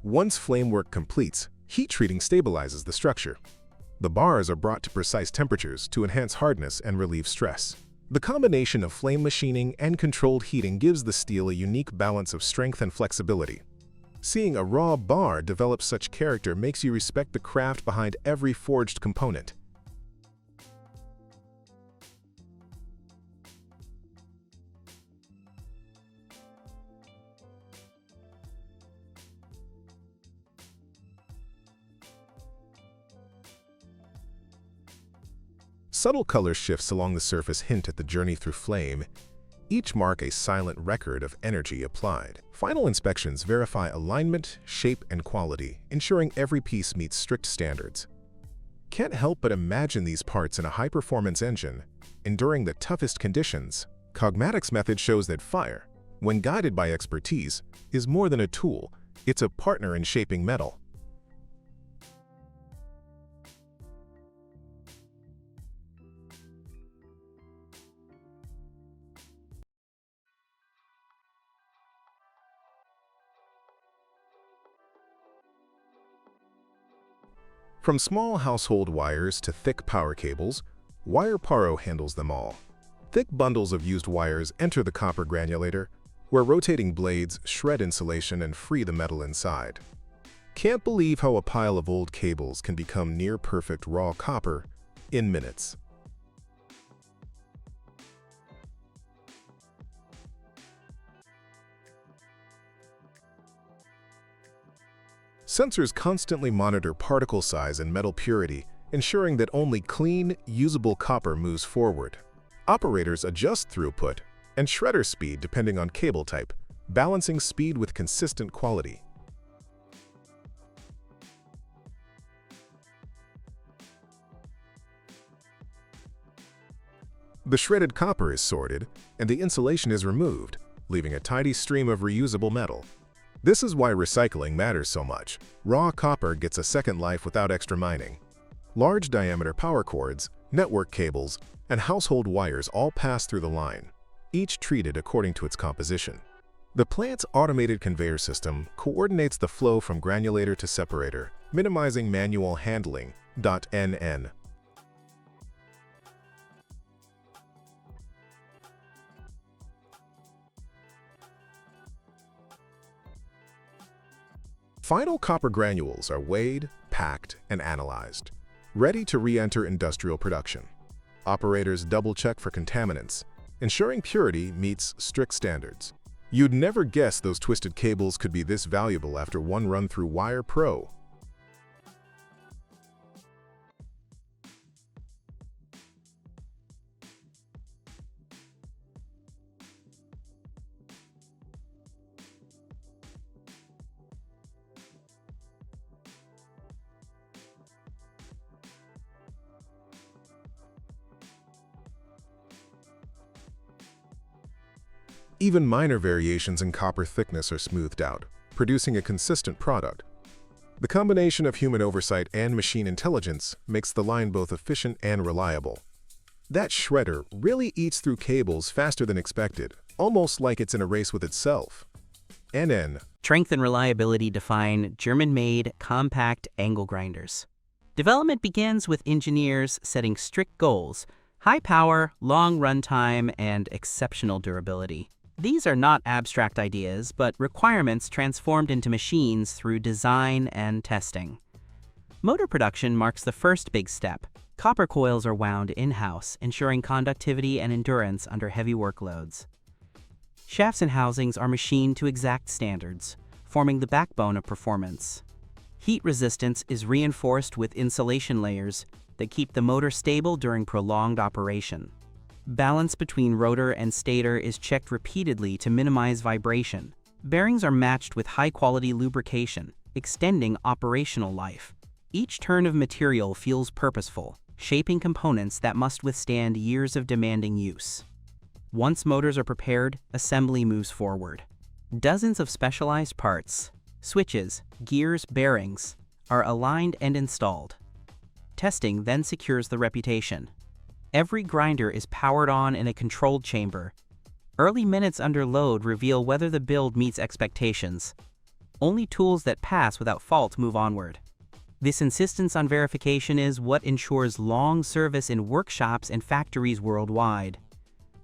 Once flame work completes, heat treating stabilizes the structure. The bars are brought to precise temperatures to enhance hardness and relieve stress. The combination of flame machining and controlled heating gives the steel a unique balance of strength and flexibility. Seeing a raw bar develop such character makes you respect the craft behind every forged component. Subtle color shifts along the surface hint at the journey through flame. Each mark a silent record of energy applied. Final inspections verify alignment, shape, and quality, ensuring every piece meets strict standards. Can't help but imagine these parts in a high-performance engine, enduring the toughest conditions. Cogmatic's method shows that fire, when guided by expertise, is more than a tool, it's a partner in shaping metal. From small household wires to thick power cables, Wire Paro handles them all. Thick bundles of used wires enter the copper granulator, where rotating blades shred insulation and free the metal inside. Can't believe how a pile of old cables can become near-perfect raw copper in minutes. Sensors constantly monitor particle size and metal purity, ensuring that only clean, usable copper moves forward. Operators adjust throughput and shredder speed depending on cable type, balancing speed with consistent quality. The shredded copper is sorted, and the insulation is removed, leaving a tidy stream of reusable metal. This is why recycling matters so much. Raw copper gets a second life without extra mining. Large diameter power cords, network cables, and household wires all pass through the line, each treated according to its composition. The plant's automated conveyor system coordinates the flow from granulator to separator, minimizing manual handling. NN. Final copper granules are weighed, packed, and analyzed, ready to re-enter industrial production. Operators double-check for contaminants, ensuring purity meets strict standards. You'd never guess those twisted cables could be this valuable after one run through Wire Pro. Even minor variations in copper thickness are smoothed out, producing a consistent product. The combination of human oversight and machine intelligence makes the line both efficient and reliable. That shredder really eats through cables faster than expected, almost like it's in a race with itself. NN. Strength and reliability define German-made, compact angle grinders. Development begins with engineers setting strict goals: high power, long runtime, and exceptional durability. These are not abstract ideas, but requirements transformed into machines through design and testing. Motor production marks the first big step. Copper coils are wound in-house, ensuring conductivity and endurance under heavy workloads. Shafts and housings are machined to exact standards, forming the backbone of performance. Heat resistance is reinforced with insulation layers that keep the motor stable during prolonged operation. Balance between rotor and stator is checked repeatedly to minimize vibration. Bearings are matched with high-quality lubrication, extending operational life. Each turn of material feels purposeful, shaping components that must withstand years of demanding use. Once motors are prepared, assembly moves forward. Dozens of specialized parts, switches, gears, bearings, are aligned and installed. Testing then secures the reputation. Every grinder is powered on in a controlled chamber. Early minutes under load reveal whether the build meets expectations. Only tools that pass without fault move onward. This insistence on verification is what ensures long service in workshops and factories worldwide.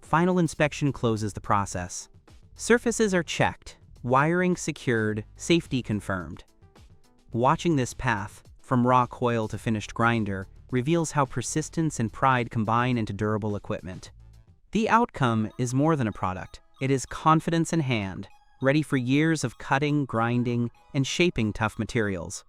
Final inspection closes the process. Surfaces are checked, wiring secured, safety confirmed. Watching this path, from raw coil to finished grinder, reveals how persistence and pride combine into durable equipment. The outcome is more than a product. It is confidence in hand, ready for years of cutting, grinding, and shaping tough materials.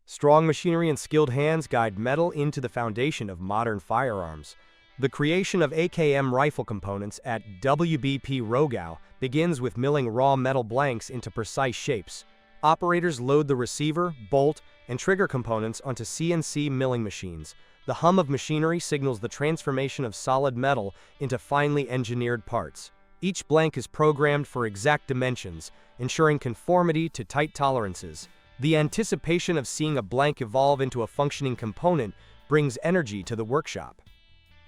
Strong machinery and skilled hands guide metal into the foundation of modern firearms. The creation of AKM rifle components at WBP Rogau begins with milling raw metal blanks into precise shapes. Operators load the receiver, bolt, and trigger components onto CNC milling machines. The hum of machinery signals the transformation of solid metal into finely engineered parts. Each blank is programmed for exact dimensions, ensuring conformity to tight tolerances. The anticipation of seeing a blank evolve into a functioning component brings energy to the workshop.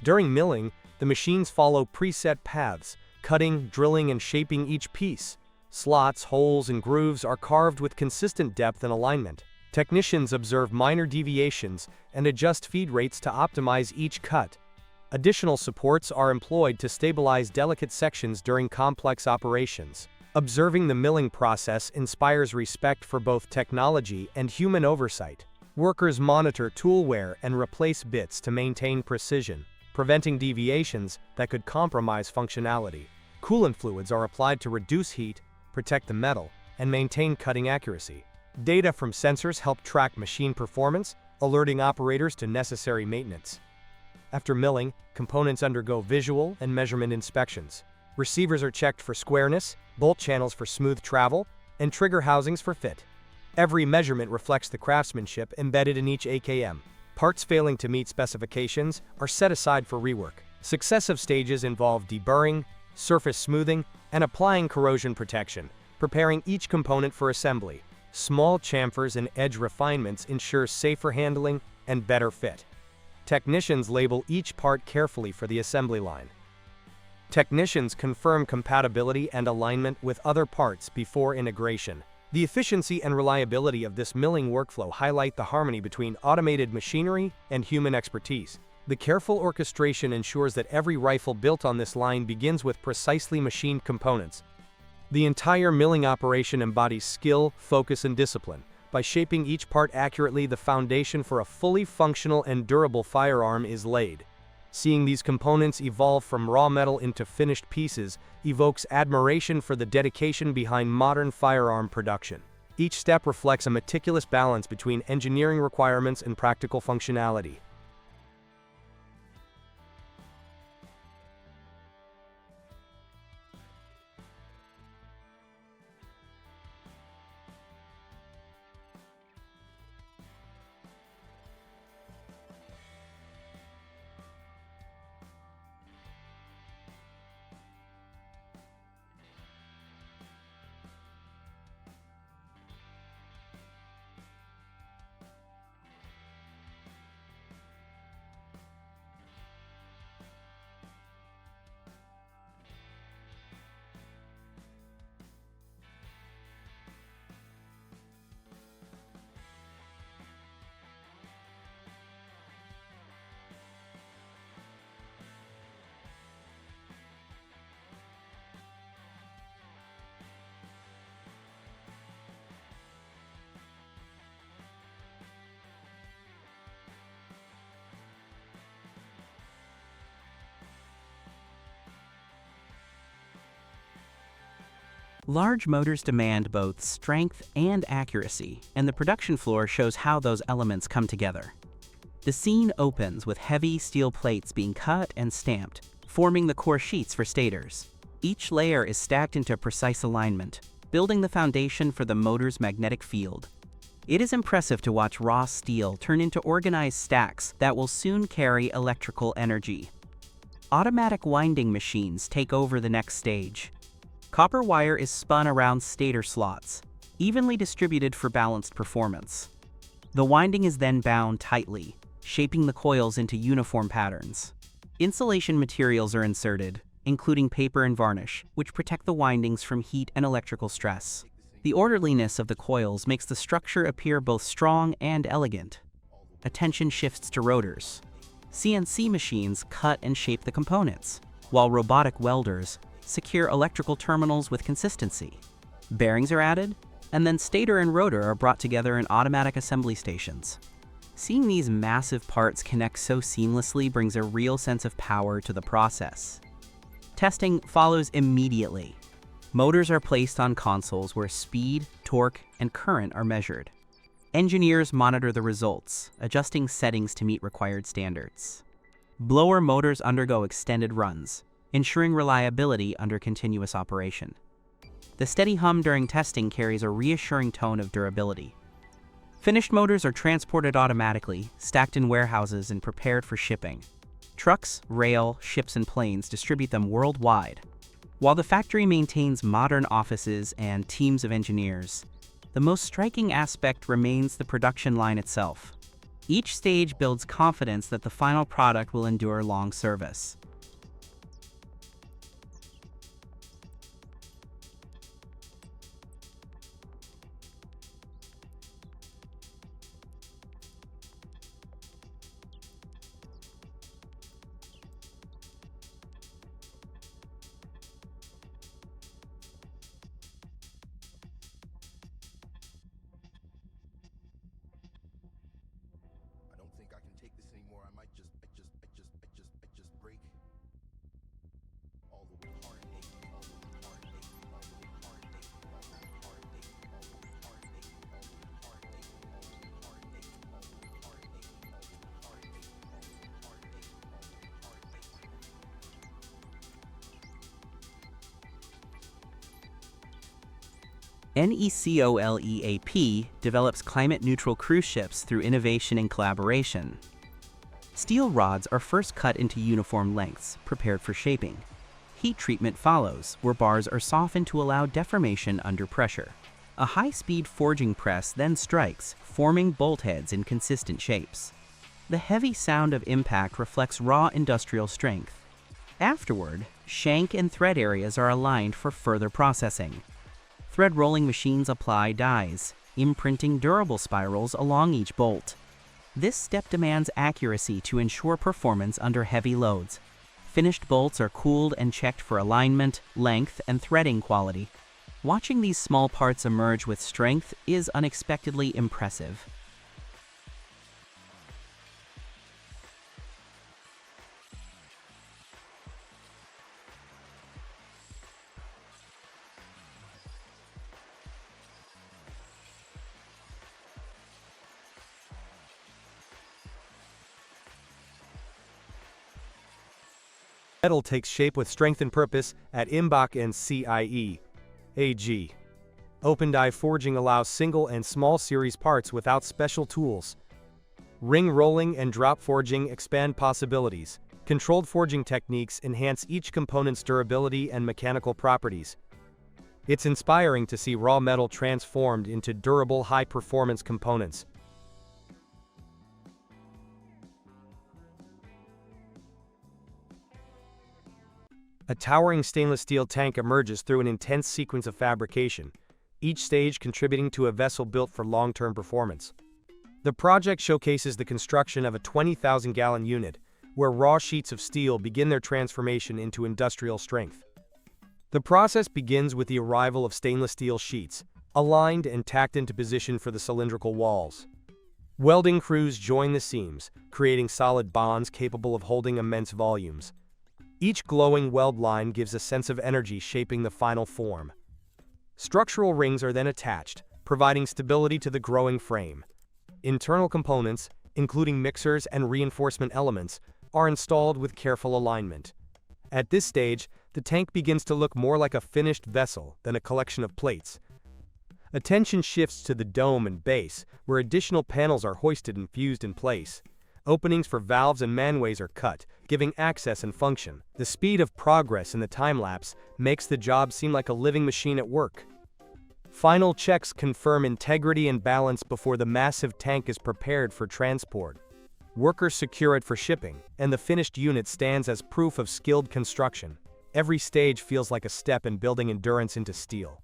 During milling, the machines follow preset paths, cutting, drilling, and shaping each piece. Slots, holes, and grooves are carved with consistent depth and alignment. Technicians observe minor deviations and adjust feed rates to optimize each cut. Additional supports are employed to stabilize delicate sections during complex operations. Observing the milling process inspires respect for both technology and human oversight. Workers monitor tool wear and replace bits to maintain precision, preventing deviations that could compromise functionality. Coolant fluids are applied to reduce heat, protect the metal, and maintain cutting accuracy. Data from sensors help track machine performance, alerting operators to necessary maintenance. After milling, components undergo visual and measurement inspections. Receivers are checked for squareness, bolt channels for smooth travel, and trigger housings for fit. Every measurement reflects the craftsmanship embedded in each AKM. Parts failing to meet specifications are set aside for rework. Successive stages involve deburring, surface smoothing, and applying corrosion protection, preparing each component for assembly. Small chamfers and edge refinements ensure safer handling and better fit. Technicians label each part carefully for the assembly line. Technicians confirm compatibility and alignment with other parts before integration. The efficiency and reliability of this milling workflow highlight the harmony between automated machinery and human expertise. The careful orchestration ensures that every rifle built on this line begins with precisely machined components. The entire milling operation embodies skill, focus, and discipline. By shaping each part accurately, the foundation for a fully functional and durable firearm is laid. Seeing these components evolve from raw metal into finished pieces evokes admiration for the dedication behind modern firearm production. Each step reflects a meticulous balance between engineering requirements and practical functionality. Large motors demand both strength and accuracy, and the production floor shows how those elements come together. The scene opens with heavy steel plates being cut and stamped, forming the core sheets for stators. Each layer is stacked into precise alignment, building the foundation for the motor's magnetic field. It is impressive to watch raw steel turn into organized stacks that will soon carry electrical energy. Automatic winding machines take over the next stage. Copper wire is spun around stator slots, evenly distributed for balanced performance. The winding is then bound tightly, shaping the coils into uniform patterns. Insulation materials are inserted, including paper and varnish, which protect the windings from heat and electrical stress. The orderliness of the coils makes the structure appear both strong and elegant. Attention shifts to rotors. CNC machines cut and shape the components, while robotic welders secure electrical terminals with consistency. Bearings are added, and then stator and rotor are brought together in automatic assembly stations. Seeing these massive parts connect so seamlessly brings a real sense of power to the process. Testing follows immediately. Motors are placed on consoles where speed, torque, and current are measured. Engineers monitor the results, adjusting settings to meet required standards. Blower motors undergo extended runs, ensuring reliability under continuous operation. The steady hum during testing carries a reassuring tone of durability. Finished motors are transported automatically, stacked in warehouses and prepared for shipping. Trucks, rail, ships, and planes distribute them worldwide. While the factory maintains modern offices and teams of engineers, the most striking aspect remains the production line itself. Each stage builds confidence that the final product will endure long service. I don't think I can take this anymore. I might just break. All the way hard and aching, all the way hard and aching, all the way hard and aching, all the way hard and aching, all the way hard and aching, all the way hard and aching, all the way hard and aching, all the way hard and aching, all the way hard and aching, all the way hard and aching, all the way hard and NECOLEAP develops climate-neutral cruise ships through innovation and collaboration. Steel rods are first cut into uniform lengths, prepared for shaping. Heat treatment follows, where bars are softened to allow deformation under pressure. A high-speed forging press then strikes, forming bolt heads in consistent shapes. The heavy sound of impact reflects raw industrial strength. Afterward, shank and thread areas are aligned for further processing. Thread rolling machines apply dies, imprinting durable spirals along each bolt. This step demands accuracy to ensure performance under heavy loads. Finished bolts are cooled and checked for alignment, length, and threading quality. Watching these small parts emerge with strength is unexpectedly impressive. Metal takes shape with strength and purpose at Imbach and CIE. AG. Open die forging allows single and small series parts without special tools. Ring rolling and drop forging expand possibilities. Controlled forging techniques enhance each component's durability and mechanical properties. It's inspiring to see raw metal transformed into durable, high-performance components. A towering stainless steel tank emerges through an intense sequence of fabrication, each stage contributing to a vessel built for long-term performance. The project showcases the construction of a 20,000-gallon unit, where raw sheets of steel begin their transformation into industrial strength. The process begins with the arrival of stainless steel sheets, aligned and tacked into position for the cylindrical walls. Welding crews join the seams, creating solid bonds capable of holding immense volumes. Each glowing weld line gives a sense of energy shaping the final form. Structural rings are then attached, providing stability to the growing frame. Internal components, including mixers and reinforcement elements, are installed with careful alignment. At this stage, the tank begins to look more like a finished vessel than a collection of plates. Attention shifts to the dome and base, where additional panels are hoisted and fused in place. Openings for valves and manways are cut, giving access and function. The speed of progress in the time-lapse makes the job seem like a living machine at work. Final checks confirm integrity and balance before the massive tank is prepared for transport. Workers secure it for shipping, and the finished unit stands as proof of skilled construction. Every stage feels like a step in building endurance into steel.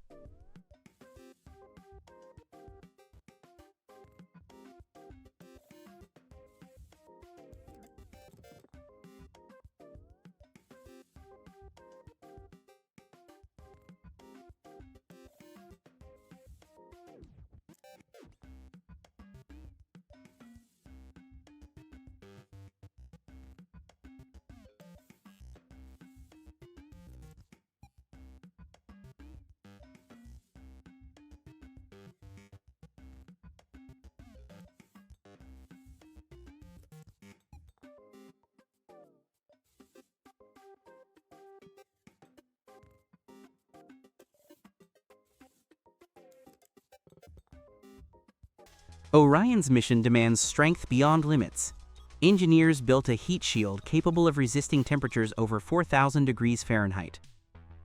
Orion's mission demands strength beyond limits. Engineers built a heat shield capable of resisting temperatures over 4,000 degrees Fahrenheit.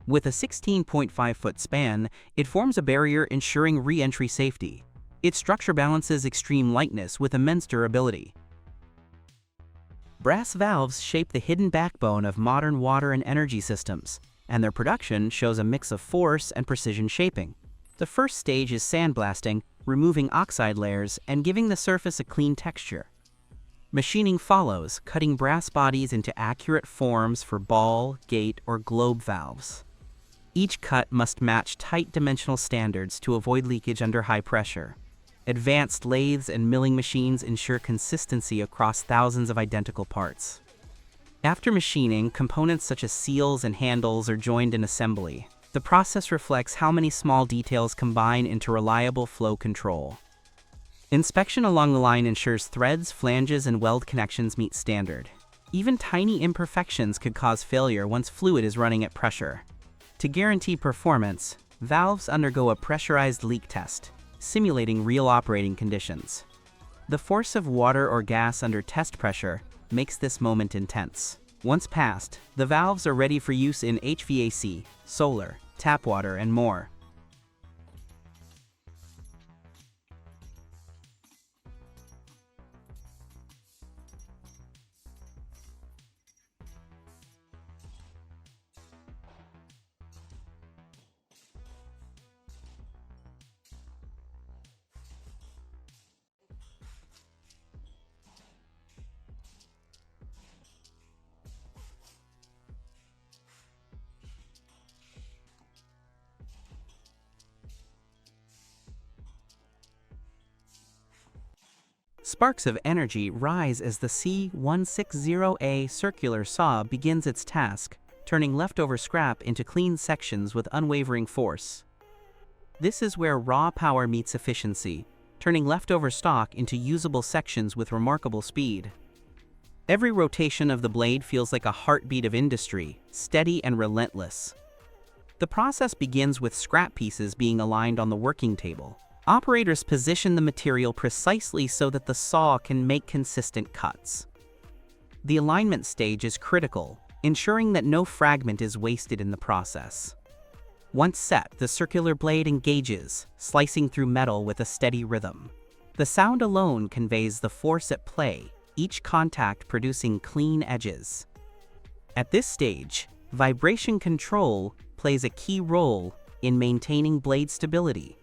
With a 16.5-foot span, it forms a barrier ensuring re-entry safety. Its structure balances extreme lightness with immense durability. Brass valves shape the hidden backbone of modern water and energy systems, and their production shows a mix of force and precision shaping. The first stage is sandblasting, removing oxide layers and giving the surface a clean texture. Machining follows, cutting brass bodies into accurate forms for ball, gate, or globe valves. Each cut must match tight dimensional standards to avoid leakage under high pressure. Advanced lathes and milling machines ensure consistency across thousands of identical parts. After machining, components such as seals and handles are joined in assembly. The process reflects how many small details combine into reliable flow control. Inspection along the line ensures threads, flanges, and weld connections meet standard. Even tiny imperfections could cause failure once fluid is running at pressure. To guarantee performance, valves undergo a pressurized leak test, simulating real operating conditions. The force of water or gas under test pressure makes this moment intense. Once passed, the valves are ready for use in HVAC, solar, tap water, and more. Sparks of energy rise as the C160A circular saw begins its task, turning leftover scrap into clean sections with unwavering force. This is where raw power meets efficiency, turning leftover stock into usable sections with remarkable speed. Every rotation of the blade feels like a heartbeat of industry, steady and relentless. The process begins with scrap pieces being aligned on the working table. Operators position the material precisely so that the saw can make consistent cuts. The alignment stage is critical, ensuring that no fragment is wasted in the process. Once set, the circular blade engages, slicing through metal with a steady rhythm. The sound alone conveys the force at play, each contact producing clean edges. At this stage, vibration control plays a key role in maintaining blade stability.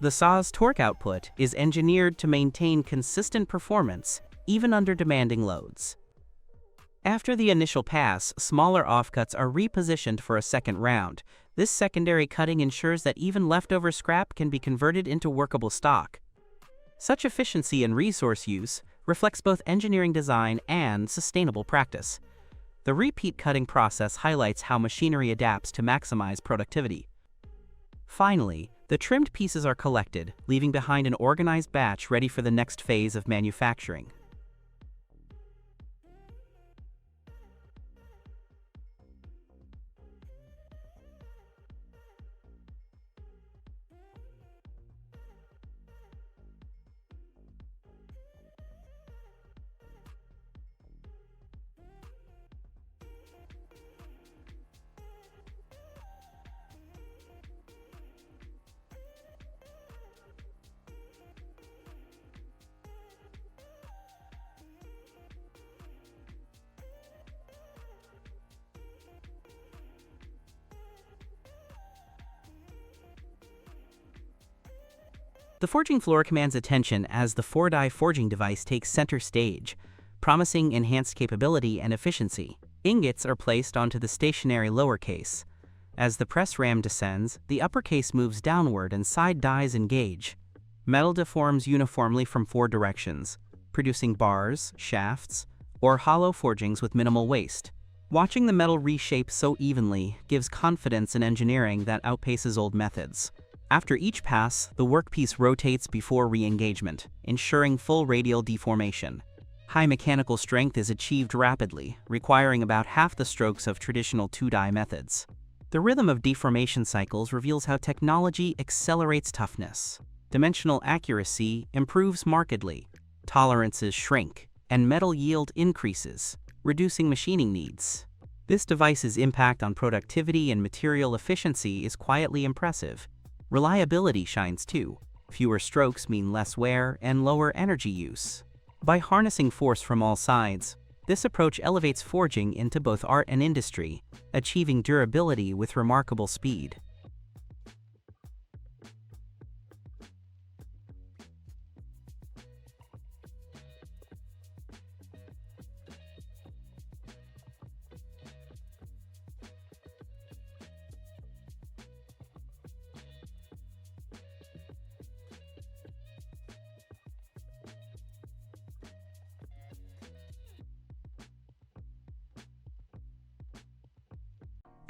The saw's torque output is engineered to maintain consistent performance even under demanding loads. After the initial pass, smaller offcuts are repositioned for a second round. This secondary cutting ensures that even leftover scrap can be converted into workable stock. Such efficiency and resource use reflects both engineering design and sustainable practice. The repeat cutting process highlights how machinery adapts to maximize productivity. Finally, the trimmed pieces are collected, leaving behind an organized batch ready for the next phase of manufacturing. The forging floor commands attention as the 4-die forging device takes center stage, promising enhanced capability and efficiency. Ingots are placed onto the stationary lower case. As the press ram descends, the upper case moves downward and side dies engage. Metal deforms uniformly from 4 directions, producing bars, shafts, or hollow forgings with minimal waste. Watching the metal reshape so evenly gives confidence in engineering that outpaces old methods. After each pass, the workpiece rotates before re-engagement, ensuring full radial deformation. High mechanical strength is achieved rapidly, requiring about half the strokes of traditional 2-die methods. The rhythm of deformation cycles reveals how technology accelerates toughness. dimensional accuracy improves markedly, tolerances shrink, and metal yield increases, reducing machining needs. This device's impact on productivity and material efficiency is quietly impressive. Reliability shines too. Fewer strokes mean less wear and lower energy use. By harnessing force from all sides, this approach elevates forging into both art and industry, achieving durability with remarkable speed.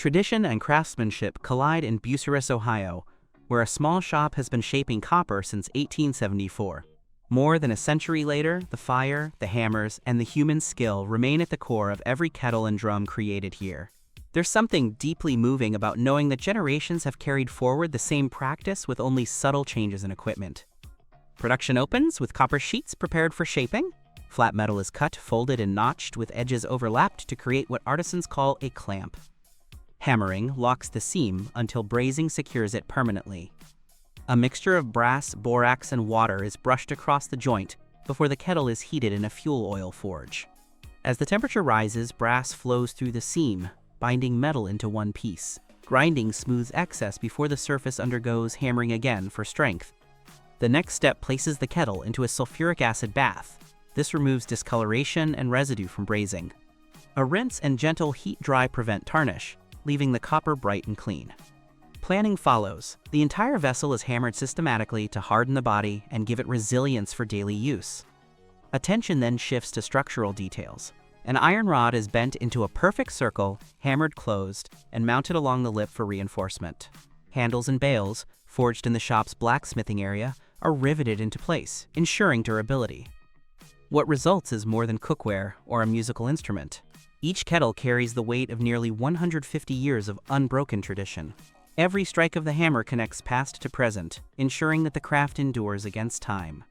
Tradition and craftsmanship collide in Bucyrus, Ohio, where a small shop has been shaping copper since 1874. More than a century later, the fire, the hammers, and the human skill remain at the core of every kettle and drum created here. There's something deeply moving about knowing that generations have carried forward the same practice with only subtle changes in equipment. Production opens with copper sheets prepared for shaping. Flat metal is cut, folded, and notched with edges overlapped to create what artisans call a clamp. Hammering locks the seam until brazing secures it permanently. A mixture of brass, borax, and water is brushed across the joint before the kettle is heated in a fuel oil forge. As the temperature rises, brass flows through the seam, binding metal into one piece. Grinding smooths excess before the surface undergoes hammering again for strength. The next step places the kettle into a sulfuric acid bath. This removes discoloration and residue from brazing. A rinse and gentle heat dry prevent tarnish, leaving the copper bright and clean. Planning follows. The entire vessel is hammered systematically to harden the body and give it resilience for daily use. Attention then shifts to structural details. An iron rod is bent into a perfect circle, hammered closed, and mounted along the lip for reinforcement. Handles and bales, forged in the shop's blacksmithing area, are riveted into place, ensuring durability. What results is more than cookware or a musical instrument. Each kettle carries the weight of nearly 150 years of unbroken tradition. Every strike of the hammer connects past to present, ensuring that the craft endures against time.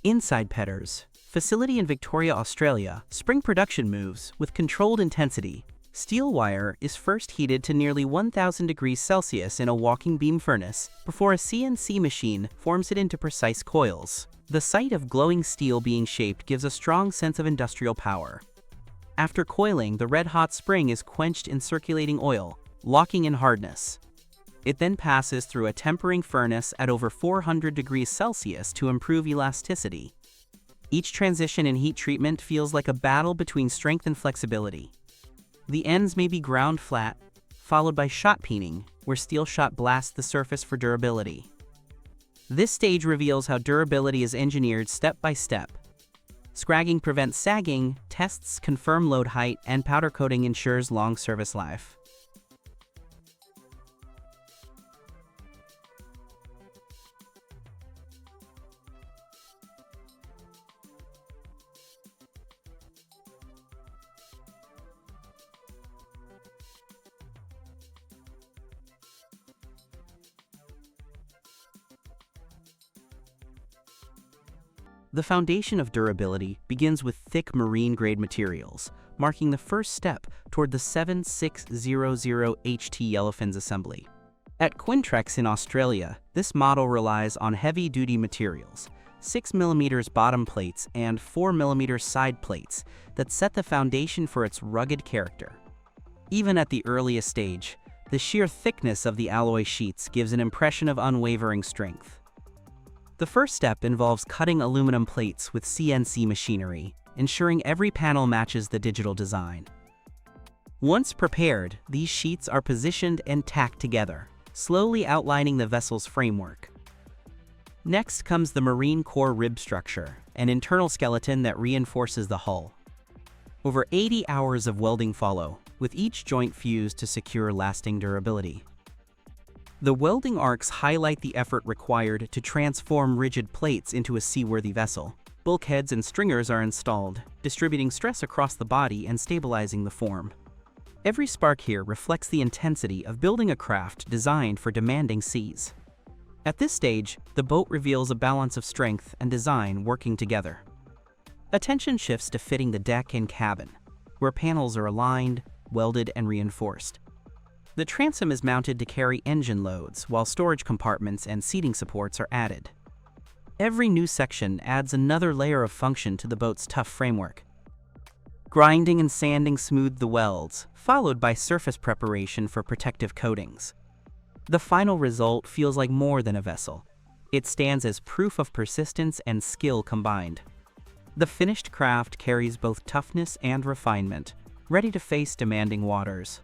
Inside Petters, facility in Victoria, Australia, spring production moves with controlled intensity. Steel wire is first heated to nearly 1000 degrees Celsius in a walking beam furnace before a CNC machine forms it into precise coils. The sight of glowing steel being shaped gives a strong sense of industrial power. After coiling, the red-hot spring is quenched in circulating oil, locking in hardness. It then passes through a tempering furnace at over 400 degrees Celsius to improve elasticity. Each transition in heat treatment feels like a battle between strength and flexibility. The ends may be ground flat, followed by shot peening, where steel shot blasts the surface for durability. This stage reveals how durability is engineered step by step. Scragging prevents sagging, tests confirm load height, and powder coating ensures long service life. The foundation of durability begins with thick marine-grade materials, marking the first step toward the 7600HT yellowfins assembly. At Quintrex in Australia, this model relies on heavy-duty materials, 6mm bottom plates and 4mm side plates that set the foundation for its rugged character. Even at the earliest stage, the sheer thickness of the alloy sheets gives an impression of unwavering strength. The first step involves cutting aluminum plates with CNC machinery, ensuring every panel matches the digital design. Once prepared, these sheets are positioned and tacked together, slowly outlining the vessel's framework. Next comes the marine core rib structure, an internal skeleton that reinforces the hull. Over 80 hours of welding follow, with each joint fused to secure lasting durability. The welding arcs highlight the effort required to transform rigid plates into a seaworthy vessel. Bulkheads and stringers are installed, distributing stress across the body and stabilizing the form. Every spark here reflects the intensity of building a craft designed for demanding seas. At this stage, the boat reveals a balance of strength and design working together. Attention shifts to fitting the deck and cabin, where panels are aligned, welded, and reinforced. The transom is mounted to carry engine loads, while storage compartments and seating supports are added. Every new section adds another layer of function to the boat's tough framework. Grinding and sanding smooth the welds, followed by surface preparation for protective coatings. The final result feels like more than a vessel. It stands as proof of persistence and skill combined. The finished craft carries both toughness and refinement, ready to face demanding waters.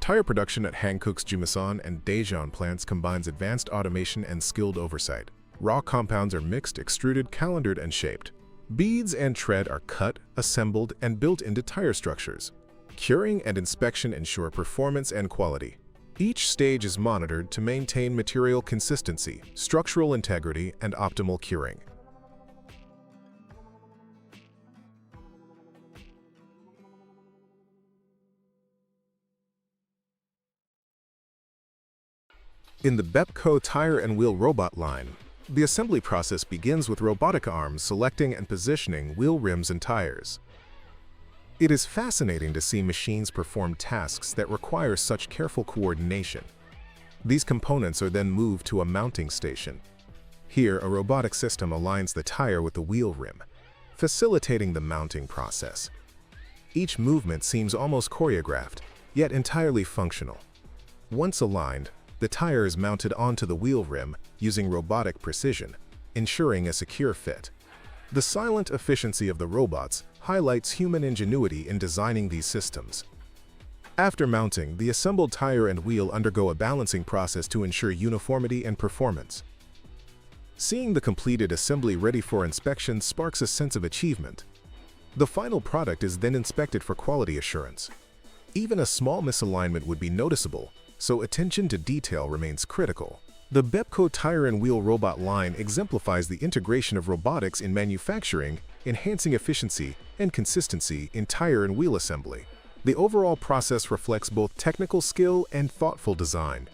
Tire production at Hankook's Jumasan and Daejeon plants combines advanced automation and skilled oversight. Raw compounds are mixed, extruded, calendared, and shaped. Beads and tread are cut, assembled, and built into tire structures. Curing and inspection ensure performance and quality. Each stage is monitored to maintain material consistency, structural integrity, and optimal curing. In the Bepco tire and wheel robot line, the assembly process begins with robotic arms selecting and positioning wheel rims and tires. It is fascinating to see machines perform tasks that require such careful coordination. These components are then moved to a mounting station. Here, a robotic system aligns the tire with the wheel rim, facilitating the mounting process. Each movement seems almost choreographed, yet entirely functional. Once aligned, the tire is mounted onto the wheel rim using robotic precision, ensuring a secure fit. The silent efficiency of the robots highlights human ingenuity in designing these systems. After mounting, the assembled tire and wheel undergo a balancing process to ensure uniformity and performance. Seeing the completed assembly ready for inspection sparks a sense of achievement. The final product is then inspected for quality assurance. Even a small misalignment would be noticeable, so attention to detail remains critical. The Bepco tire and wheel robot line exemplifies the integration of robotics in manufacturing, enhancing efficiency and consistency in tire and wheel assembly. The overall process reflects both technical skill and thoughtful design.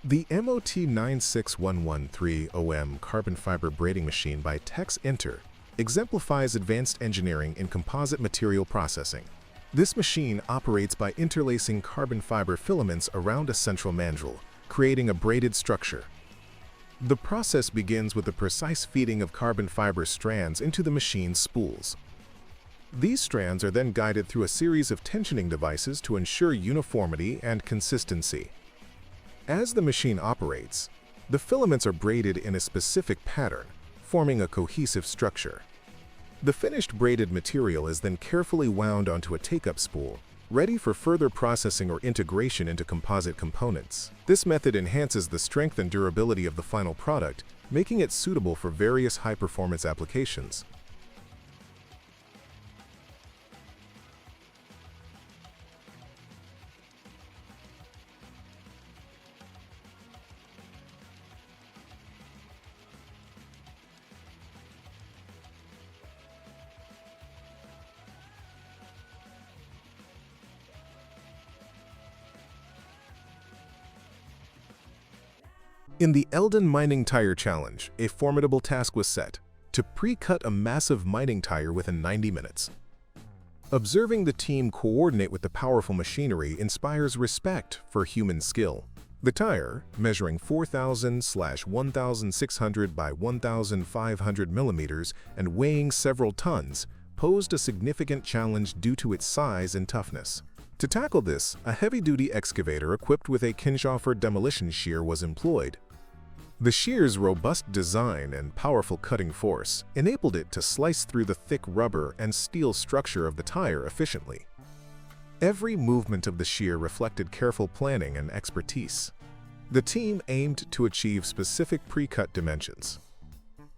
The MOT96113OM carbon fiber braiding machine by Tex Inter exemplifies advanced engineering in composite material processing. This machine operates by interlacing carbon fiber filaments around a central mandrel, creating a braided structure. The process begins with the precise feeding of carbon fiber strands into the machine's spools. These strands are then guided through a series of tensioning devices to ensure uniformity and consistency. As the machine operates, the filaments are braided in a specific pattern, forming a cohesive structure. The finished braided material is then carefully wound onto a take-up spool, ready for further processing or integration into composite components. This method enhances the strength and durability of the final product, making it suitable for various high-performance applications. In the Eldon Mining Tire Challenge, a formidable task was set: to pre-cut a massive mining tire within 90 minutes. Observing the team coordinate with the powerful machinery inspires respect for human skill. The tire, measuring 4,000/1,600 by 1,500 millimeters and weighing several tons, posed a significant challenge due to its size and toughness. To tackle this, a heavy-duty excavator equipped with a Kinschhofer demolition shear was employed. The shear's robust design and powerful cutting force enabled it to slice through the thick rubber and steel structure of the tire efficiently. Every movement of the shear reflected careful planning and expertise. The team aimed to achieve specific pre-cut dimensions: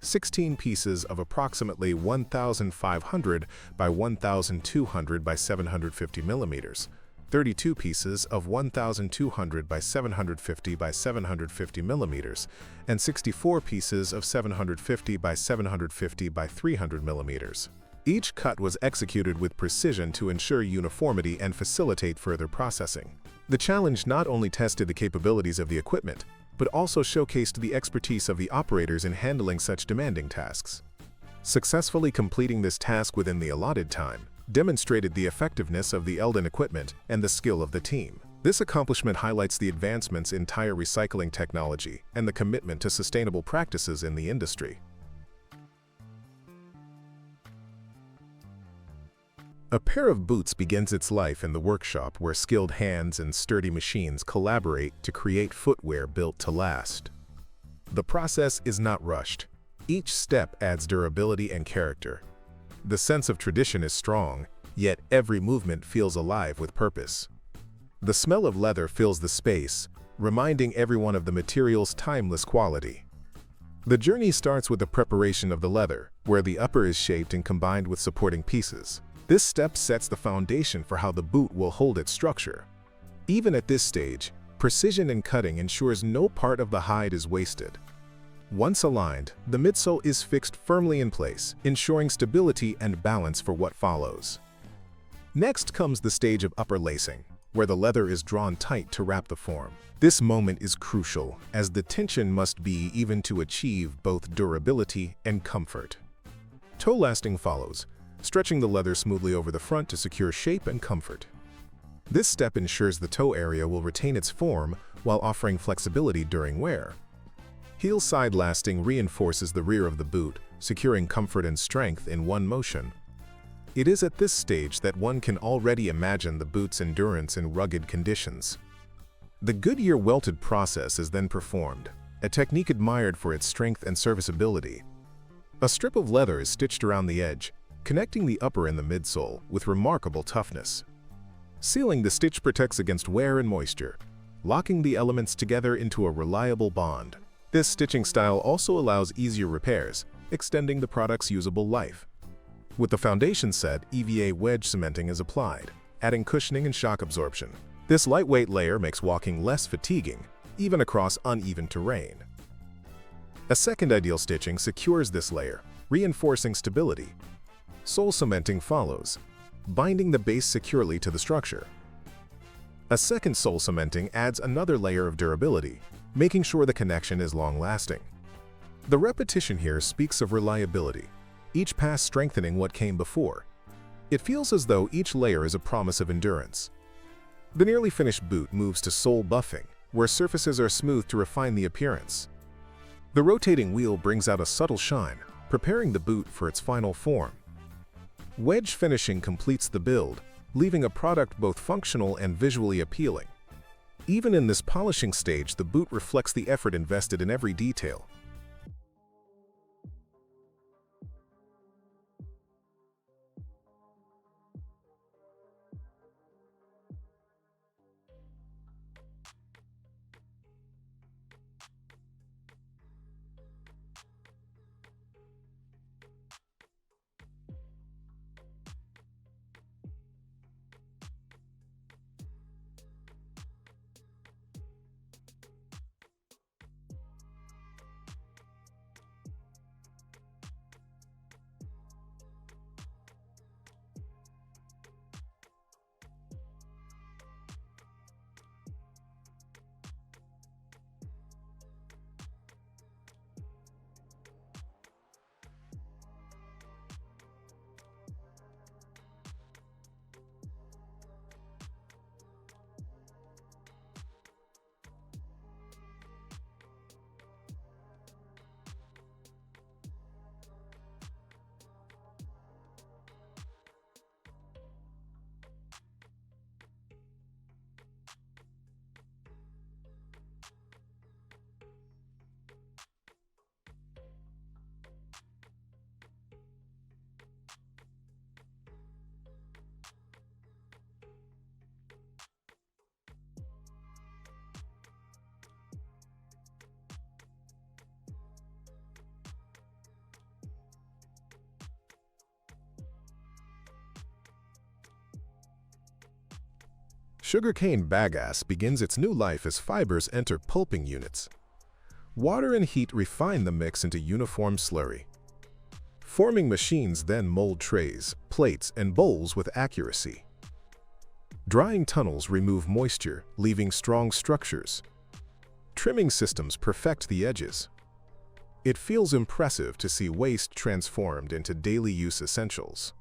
16 pieces of approximately 1,500 by 1,200 by 750 millimeters, 32 pieces of 1,200 by 750 by 750 millimeters, and 64 pieces of 750 by 750 by 300 millimeters. Each cut was executed with precision to ensure uniformity and facilitate further processing. The challenge not only tested the capabilities of the equipment, but also showcased the expertise of the operators in handling such demanding tasks. Successfully completing this task within the allotted time demonstrated the effectiveness of the Eldon equipment and the skill of the team. This accomplishment highlights the advancements in tire recycling technology and the commitment to sustainable practices in the industry. A pair of boots begins its life in the workshop where skilled hands and sturdy machines collaborate to create footwear built to last. The process is not rushed. Each step adds durability and character. The sense of tradition is strong, yet every movement feels alive with purpose. The smell of leather fills the space, reminding everyone of the material's timeless quality. The journey starts with the preparation of the leather, where the upper is shaped and combined with supporting pieces. This step sets the foundation for how the boot will hold its structure. Even at this stage, precision in cutting ensures no part of the hide is wasted. Once aligned, the midsole is fixed firmly in place, ensuring stability and balance for what follows. Next comes the stage of upper lacing, where the leather is drawn tight to wrap the form. This moment is crucial, as the tension must be even to achieve both durability and comfort. Toe lasting follows, stretching the leather smoothly over the front to secure shape and comfort. This step ensures the toe area will retain its form while offering flexibility during wear. Heel side lasting reinforces the rear of the boot, securing comfort and strength in one motion. It is at this stage that one can already imagine the boot's endurance in rugged conditions. The Goodyear welted process is then performed, a technique admired for its strength and serviceability. A strip of leather is stitched around the edge, connecting the upper and the midsole with remarkable toughness. Sealing the stitch protects against wear and moisture, locking the elements together into a reliable bond. This stitching style also allows easier repairs, extending the product's usable life. With the foundation set, EVA wedge cementing is applied, adding cushioning and shock absorption. This lightweight layer makes walking less fatiguing, even across uneven terrain. A second ideal stitching secures this layer, reinforcing stability. Sole cementing follows, binding the base securely to the structure. A second sole cementing adds another layer of durability, making sure the connection is long-lasting. The repetition here speaks of reliability, each pass strengthening what came before. It feels as though each layer is a promise of endurance. The nearly finished boot moves to sole buffing, where surfaces are smoothed to refine the appearance. The rotating wheel brings out a subtle shine, preparing the boot for its final form. Wedge finishing completes the build, leaving a product both functional and visually appealing. Even in this polishing stage, the boot reflects the effort invested in every detail. Sugarcane bagasse begins its new life as fibers enter pulping units. Water and heat refine the mix into uniform slurry. Forming machines then mold trays, plates, and bowls with accuracy. Drying tunnels remove moisture, leaving strong structures. Trimming systems perfect the edges. It feels impressive to see waste transformed into daily use essentials.